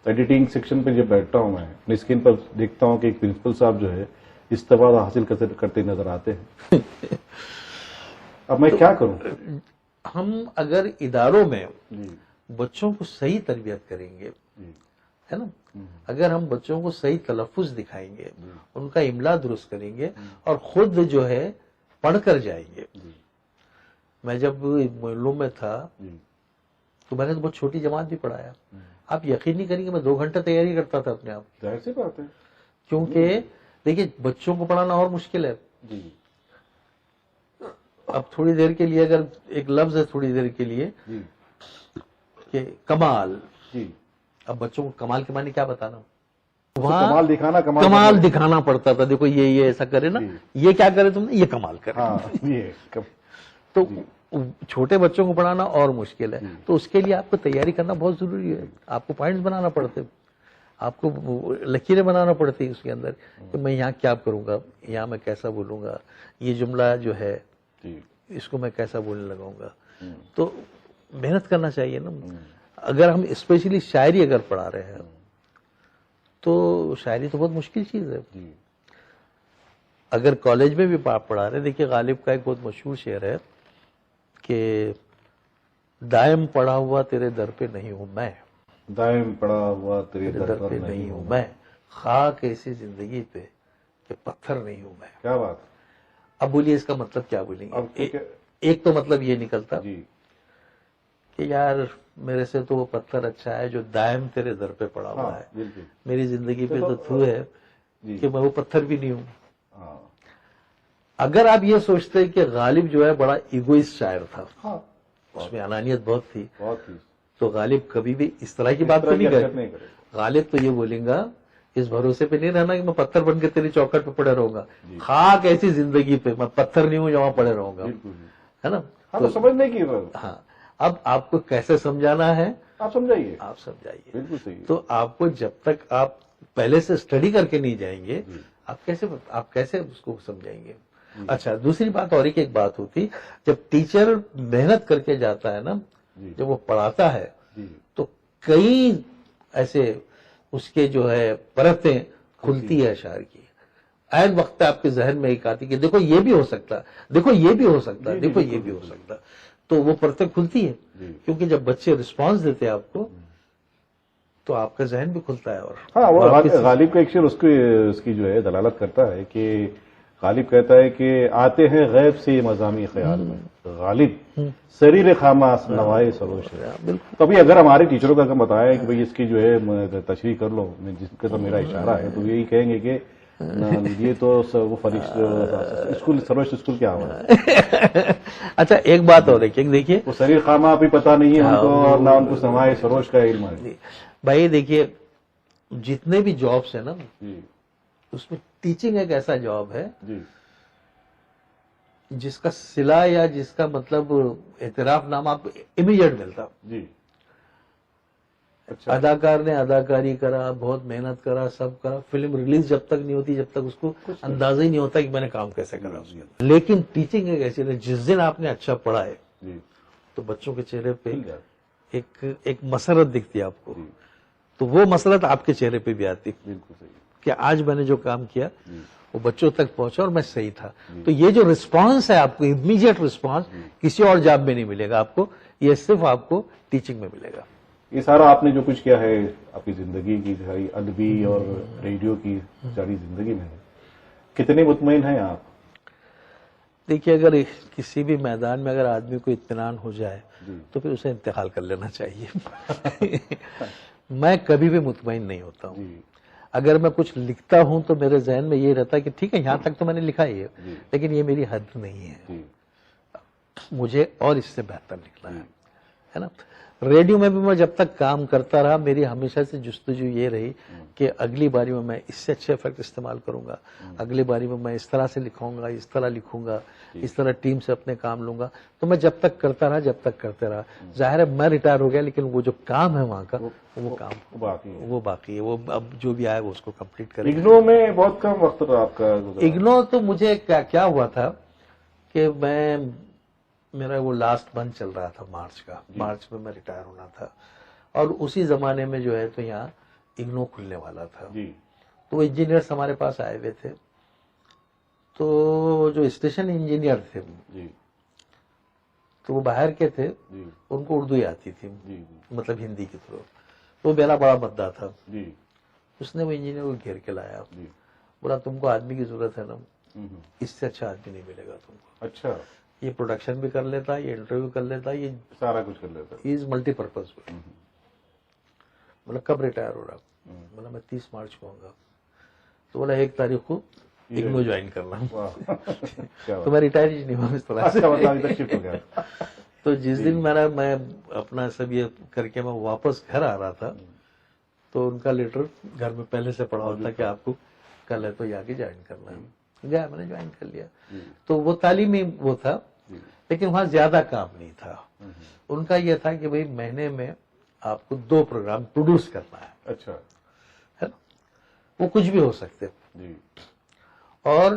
ایڈیٹنگ سیکشن پہ جب بیٹھتا ہوں میں اپنی اسکرین پر دیکھتا ہوں کہ ایک پرنسپل صاحب جو ہے استفادہ حاصل کرتے نظر آتے ہیں. اب میں کیا کروں؟ ہم اگر اداروں میں بچوں کو صحیح تربیت کریں گے, ہے نا, اگر ہم بچوں کو صحیح تلفظ دکھائیں گے, ان کا املا درست کریں گے اور خود جو ہے پڑھ کر جائیں گے. میں جب معلوم میں تھا تو میں نے تو بہت چھوٹی جماعت بھی پڑھایا. آپ یقین نہیں کریں گے, میں 2 گھنٹے تیاری کرتا تھا اپنے آپ. ظاہر سی بات ہے, کیونکہ دیکھیے بچوں کو پڑھانا اور مشکل ہے. اب تھوڑی دیر کے لیے اگر ایک لفظ ہے تھوڑی دیر کے لیے کہ کمال, اب بچوں کو کمال کے معنی کیا بتانا, وہاں کمال دکھانا پڑتا تھا. دیکھو یہ ایسا کرے نا, یہ کیا کرے تم نے, یہ کمال کرے. تو چھوٹے بچوں کو پڑھانا اور مشکل ہے. تو اس کے لیے آپ کو تیاری کرنا بہت ضروری ہے. آپ کو پوائنٹس بنانا پڑتے, آپ کو لکیریں بنانا پڑتی اس کے اندر کہ میں یہاں کیا کروں گا, یہاں میں کیسا بولوں گا, یہ جملہ جو ہے اس کو میں کیسا بولنے لگاؤں گا. تو محنت کرنا چاہیے نا. اگر ہم اسپیشلی شاعری اگر پڑھا رہے ہیں تو شاعری تو بہت مشکل چیز ہے. اگر کالج میں بھی پڑھا رہے, دیکھیے غالب کا ایک بہت مشہور شعر ہے کہ دائم پڑا ہوا تیرے در پہ نہیں ہوں میں, دائم پڑا ہوا تیرے در پہ نہیں ہوں میں, خاک ایسی زندگی پہ کہ پتھر نہیں ہوں میں. کیا بات. اب بولیے اس کا مطلب کیا بولیں گے. ایک تو مطلب یہ نکلتا کہ یار میرے سے تو وہ پتھر اچھا ہے جو دائم تیرے در پہ پڑا ہوا ہے, میری زندگی پہ تو ہے کہ میں وہ پتھر بھی نہیں ہوں. اگر آپ یہ سوچتے کہ غالب جو ہے بڑا ایگوئسٹ شاعر تھا, اس میں انانیت بہت تھی, تو غالب کبھی بھی اس طرح کی بات تو نہیں کرے. غالب تو یہ بولیں گا اس بھروسے پہ نہیں رہنا کہ میں پتھر بن کے تیری چوکھٹ پہ پڑے رہوں گا, خاک ایسی زندگی پہ میں پتھر نہیں ہوں جو وہاں پڑے رہوں گا, ہے نا. تو سمجھنے کی ہاں, اب آپ کو کیسے سمجھانا ہے آپ سمجھائیے, آپ سمجھائیے. بالکل صحیح. تو آپ کو جب تک آپ پہلے سے اسٹڈی کر کے نہیں جائیں گے, آپ کیسے اس کو سمجھائیں گے. اچھا, دوسری بات اور ایک بات ہوتی, جب ٹیچر محنت کر کے جاتا ہے نا, جب وہ پڑھاتا ہے تو کئی ایسے اس کے جو ہے پرتیں کھلتی ہے اشعار کی. عین وقت آپ کے ذہن میں ایک آتی کہ دیکھو یہ بھی ہو سکتا, دیکھو یہ بھی ہو سکتا, دیکھو یہ بھی ہو سکتا, تو وہ پرتیں کھلتی ہے. کیونکہ جب بچے رسپانس دیتے ہیں آپ کو تو آپ کا ذہن بھی کھلتا ہے. اور ہاں, وہ غالب کا ایک شعر اس کی جو ہے دلالت کرتا ہے کہ غالب کہتا ہے کہ آتے ہیں غیب سے مضامی خیال میں, غالب سریر خاماس نوائے سروش ہے. تو ابھی اگر ہمارے ٹیچروں کا بتایا کہ بھئی اس کی جو ہے تشریح کر لو, جس کے ساتھ میرا اشارہ ہے, تو یہی کہیں گے کہ یہ تو وہ اسکول سروش اسکول کیا ہوا. اچھا, ایک بات اور دیکھیے وہ سریر خامہ بھی پتا نہیں ہے ان کو, اور نہ ان کو سمائے سروش کا علم ہے. بھائی دیکھیے جتنے بھی جابس ہیں نا, اس میں ٹیچنگ ایک ایسا جاب ہے جس کا صلہ یا جس کا مطلب اعتراف نامہ آپ کو امیڈیٹ ملتا. اداکار نے اداکاری کرا, بہت محنت کرا, سب کرا, فلم ریلیز جب تک نہیں ہوتی جب تک اس کو اندازہ ہی نہیں ہوتا کہ میں نے کام کیسے کرا اس کے. لیکن ٹیچنگ ایک ایسی ہے, جس دن آپ نے اچھا پڑھا ہے تو بچوں کے چہرے پہ ایک مسرت دکھتی ہے آپ کو, تو وہ مسرت آپ کے چہرے پہ بھی آتی کہ آج میں نے جو کام کیا وہ بچوں تک پہنچا اور میں صحیح تھا. تو یہ جو رسپانس ہے آپ کو, امیڈیٹ رسپانس, کسی اور جاب میں نہیں ملے گا آپ کو, یہ صرف آپ کو ٹیچنگ میں ملے گا. یہ سارا آپ نے جو کچھ کیا ہے آپ کی زندگی کی ساری ادبی اور ریڈیو کی ساری زندگی میں, کتنے مطمئن ہیں آپ؟ دیکھیے اگر کسی بھی میدان میں اگر آدمی کو اطمینان ہو جائے تو پھر اسے انتقال کر لینا چاہیے. میں کبھی بھی مطمئن نہیں ہوتا ہوں. اگر میں کچھ لکھتا ہوں تو میرے ذہن میں یہ رہتا ہے کہ ٹھیک ہے یہاں تک تو میں نے لکھا ہی ہے، لیکن یہ میری حد نہیں ہے، مجھے اور اس سے بہتر لکھنا ہے نا۔ ریڈیو میں بھی میں جب تک کام کرتا رہا میری ہمیشہ سے جستجو یہ رہی کہ اگلی باری میں اس سے اچھے افیکٹ استعمال کروں گا، اگلی باری میں اس طرح سے لکھاؤں گا، اس طرح لکھوں گا، اس طرح ٹیم سے اپنے کام لوں گا۔ تو میں جب تک کرتا رہا، جب تک کرتے رہا، ظاہر ہے میں ریٹائر ہو گیا لیکن وہ جو کام ہے وہاں کا وہ کام باقی ہے، وہ اب جو بھی آئے وہ اس کو کمپلیٹ کرے۔ اگنو میں بہت کم وقت آپ کا گزرا۔ اگنو تو مجھے کیا ہوا تھا کہ میرا وہ لاسٹ منتھ چل رہا تھا مارچ میں ریٹائر ہونا تھا، اور اسی زمانے میں جو ہے تو یہاں اگنو کھلنے والا تھا، تو وہ انجینئرس ہمارے پاس آئے ہوئے تھے، تو جو اسٹیشن انجینئر تھے تو وہ باہر کے تھے، ان کو اردو ہی آتی تھی، مطلب ہندی کی طرف، وہ میرا بڑا مدعا تھا، اس نے وہ انجینئر کو گھیر کے لایا، بولا تم کو آدمی کی ضرورت ہے نا، اس سے اچھا آدمی نہیں ملے گا تم کو، اچھا یہ پروڈکشن بھی کر لیتا، یہ انٹرویو کر لیتا، یہ سارا کچھ کر لیتا، از ملٹی پرپز۔ بولا کب ریٹائر ہو رہا؟ بولا میں 30 مارچ کو آؤں گا، تو بولا 1 تاریخ کو اگنو جوائن کرنا، تو میں ریٹائر ہی نہیں ہوا اس طرح سے۔ تو جس دن میں اپنا سب یہ کر کے میں واپس گھر آ رہا تھا تو ان کا لیٹر گھر میں پہلے سے پڑا ہوتا کہ آپ کو کل ہے تو یہ آگے جوائن کرنا ہے، گیا میں نے جوائن کر لیا۔ تو وہ تعلیمی وہ تھا، لیکن وہاں زیادہ کام نہیں تھا، ان کا یہ تھا کہ بھئی مہینے میں آپ کو 2 پروگرام پروڈیوس کرنا ہے، اچھا ہے نا، وہ کچھ بھی ہو سکتے، اور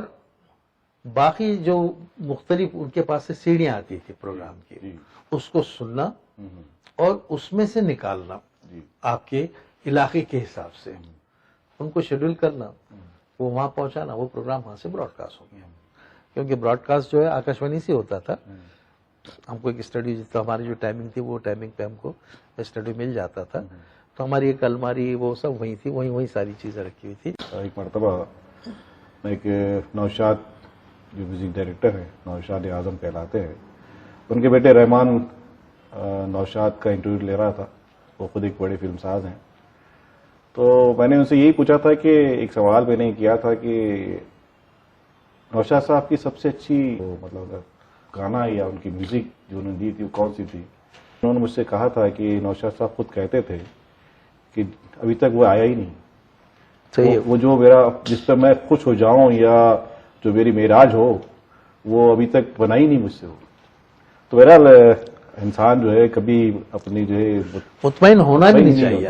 باقی جو مختلف ان کے پاس سے سیڑھیاں آتی تھی پروگرام کی، اس کو سننا اور اس میں سے نکالنا آپ کے علاقے کے حساب سے، ان کو شیڈول کرنا، وہ وہاں پہنچانا، وہ پروگرام وہاں سے براڈ کاسٹ ہو گیا، کیونکہ براڈ کاسٹ جو ہے آکاشوانی سے ہوتا تھا، ہم کو ایک اسٹڈی، تو ہماری جو ٹائمنگ تھی وہ ٹائمنگ پہ ہم کو اسٹڈی مل جاتا تھا، تو ہماری ایک الماری وہ سب وہیں تھی، وہیں ساری چیزیں رکھی ہوئی تھی۔ ایک مرتبہ ایک نوشاد جو میوزک ڈائریکٹر ہیں، نوشاد اعظم کہلاتے ہیں، ان کے بیٹے رحمان نوشاد کا انٹرویو لے رہا تھا، وہ خود ایک بڑے فلم ساز ہیں، تو میں نے ان سے یہی پوچھا تھا کہ ایک سوال میں نے کیا تھا کہ نوشاد صاحب کی سب سے اچھی مطلب گانا یا ان کی میوزک جو انہوں نے دی تھی وہ کون سی تھی؟ انہوں نے مجھ سے کہا تھا کہ نوشاد صاحب خود کہتے تھے کہ ابھی تک وہ آیا ہی نہیں، وہ جو میرا جس پہ میں خوش ہو جاؤں یا جو میری معراج ہو وہ ابھی تک بنا ہی نہیں مجھ سے، تو بہرحال انسان جو ہے کبھی اپنی جو ہے مطمئن ہونا بھی نہیں چاہیے،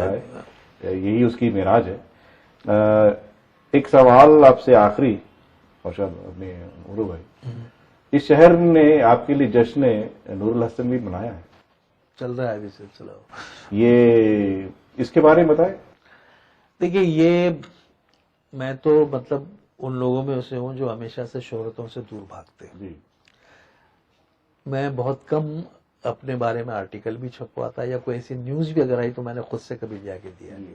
یہی اس کی معراج ہے۔ ایک سوال آپ سے آخری، اور شاید اپنے عروہ بھائی، اس شہر نے آپ کے لیے جشن نور الحسن بھی منایا ہے، چل رہا ہے ابھی سلسلہ، یہ اس کے بارے میں بتائیں۔ دیکھیے یہ میں تو مطلب ان لوگوں میں سے ہوں جو ہمیشہ سے شہرتوں سے دور بھاگتے ہیں، میں بہت کم اپنے بارے میں آرٹیکل بھی چھپواتا ہے یا کوئی ایسی نیوز بھی اگر آئی تو میں نے خود سے کبھی جا کے دیا نہیں۔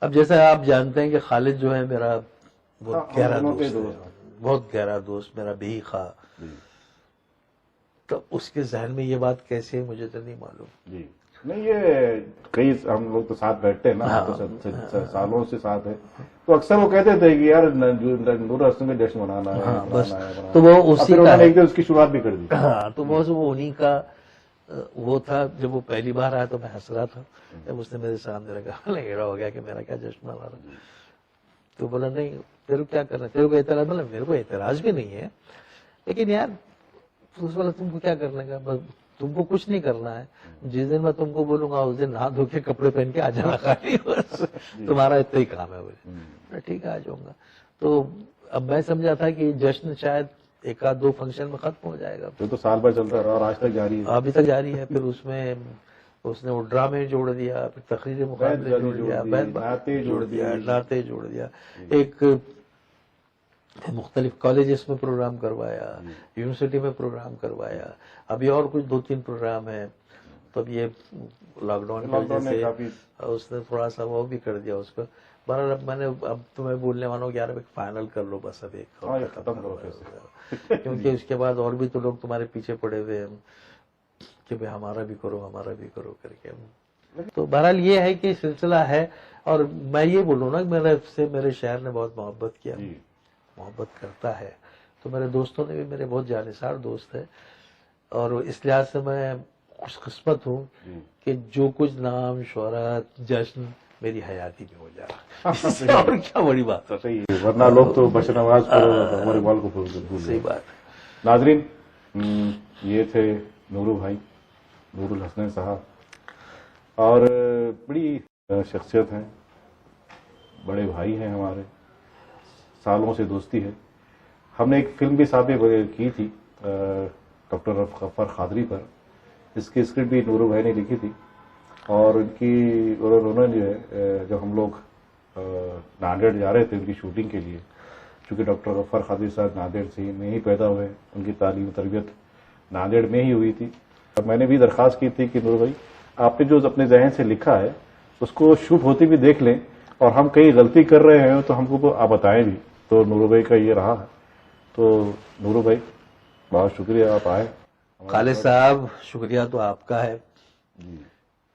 اب جیسا آپ جانتے ہیں کہ خالد جو ہے میرا بہت گہرا دوست ہے، بہت گہرا دوست، میرا بھی خواہ، تو اس کے ذہن میں یہ بات کیسے ہے مجھے تو نہیں معلوم۔ نہیں یہ کئی ہم لوگ تو ساتھ بیٹھتے ہیں نا، سالوں سے ساتھ ہیں، تو اکثر وہ کہتے تھے کہ یار نور الحسن میں جشن منانا ہے، بس تو وہ اسی کا ایک دن اس کی شروعات بھی کر دی۔ ہاں تو وہ انہی کا وہ تھا، جب وہ پہلی بار آیا تو میں ہنس رہا تھا، جب اس نے میرے سامنے رکھا لگا ہو گیا کہ میرا کیا جشن منا رہا، تو بولا نہیں تیرے کو کیا کرنا، تیرے کو اعتراض، بولا میرے کو اعتراض بھی نہیں ہے، لیکن یار بولا تم کو کیا کرنے کا، بس تم کو کچھ نہیں کرنا ہے، جس دن میں تم کو بولوں گا اس دن نہا دھو کے کپڑے پہن کے آ جانا خالی، بس تمہارا اتنا ہی کام ہے، بولے ٹھیک ہے آ جاؤں گا۔ تو اب میں سمجھا تھا کہ جشن شاید 1-2 فنکشن میں ختم ہو جائے گا، تو سال بھر چلتا رہا اور آج تک جاری ہے، ابھی تک جاری ہے۔ پھر اس میں اس نے وہ ڈرامے جوڑ دیا، پھر تقریر مقابلے جوڑ دیا، نعتیں جوڑ دیا، ایک مختلف کالجز میں پروگرام کروایا، یونیورسٹی میں پروگرام کروایا، ابھی اور کچھ 2-3 پروگرام ہیں، تو اب یہ لاک ڈاؤن کی وجہ سے اس نے تھوڑا سا وہ بھی کر دیا اس کو۔ بہرحال اب میں نے اب تمہیں بولنے والوں کہ یار اب ایک فائنل کر لو، بس اب ایک ختم کرو، کیونکہ اس کے بعد اور بھی تو لوگ تمہارے پیچھے پڑے ہوئے ہیں کہ بھائی ہمارا بھی کرو کر کے۔ تو بہرحال یہ ہے کہ سلسلہ ہے، اور میں یہ بولوں نا کہ میرے شہر نے بہت محبت کیا، محبت کرتا ہے، تو میرے دوستوں نے بھی میرے بہت جانثار دوست ہیں، اور اس لحاظ سے میں خوش قسمت ہوں کہ جو کچھ نام، شہرت، جشن میری حیاتی میں ہو جا رہا ہے، اس سے اور کیا بڑی بات ہے۔ صحیح ہے، ورنہ لوگ تو بشر نواز کو ہمارے مال کو بھول صحیح گئے۔ بات ہے۔ ناظرین، یہ تھے نورو بھائی، نور الحسن صاحب، اور بڑی شخصیت ہیں، بڑے بھائی ہیں ہمارے، سالوں سے دوستی ہے۔ ہم نے ایک فلم بھی ساتھ میں کی تھی ڈاکٹر غفار قادری پر، جس کی اسکرپٹ بھی نورو بھائی نے لکھی تھی، اور انہوں نے جو ہے جب ہم لوگ ناندیڑ جا رہے تھے ان کی شوٹنگ کے لیے، چونکہ ڈاکٹر غفار قادری صاحب ناندیڑ سے میں ہی پیدا ہوئے، ان کی تعلیم و تربیت ناندیڑ میں ہی ہوئی تھی، اور میں نے بھی درخواست کی تھی کہ نور بھائی آپ نے جو اپنے ذہن سے لکھا ہے اس کو شوٹ ہوتی بھی دیکھ لیں، اور ہم کہیں غلطی کر رہے ہیں تو ہم کو آپ بتائیں بھی۔ تو نورو بھائی کا یہ رہا ہے۔ تو نورو بھائی بہت شکریہ آپ آئے۔ خالد صاحب شکریہ تو آپ کا ہے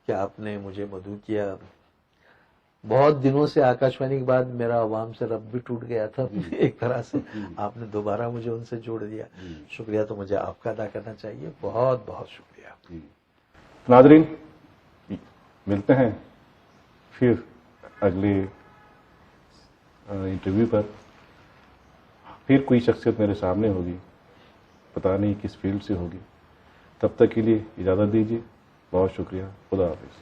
کہ آپ نے مجھے مدعو کیا۔ بہت دنوں سے آکاشوانی کے بعد میرا عوام سے رب بھی ٹوٹ گیا تھا ایک طرح سے، آپ نے دوبارہ مجھے ان سے جوڑ دیا، شکریہ تو مجھے آپ کا ادا کرنا چاہیے، بہت بہت شکریہ۔ ناظرین، ملتے ہیں پھر اگلے انٹرویو پر، پھر کوئی شخصیت میرے سامنے ہوگی، پتہ نہیں کس فیلڈ سے ہوگی۔ تب تک کے لیے اجازت دیجیے، بہت شکریہ، خدا حافظ۔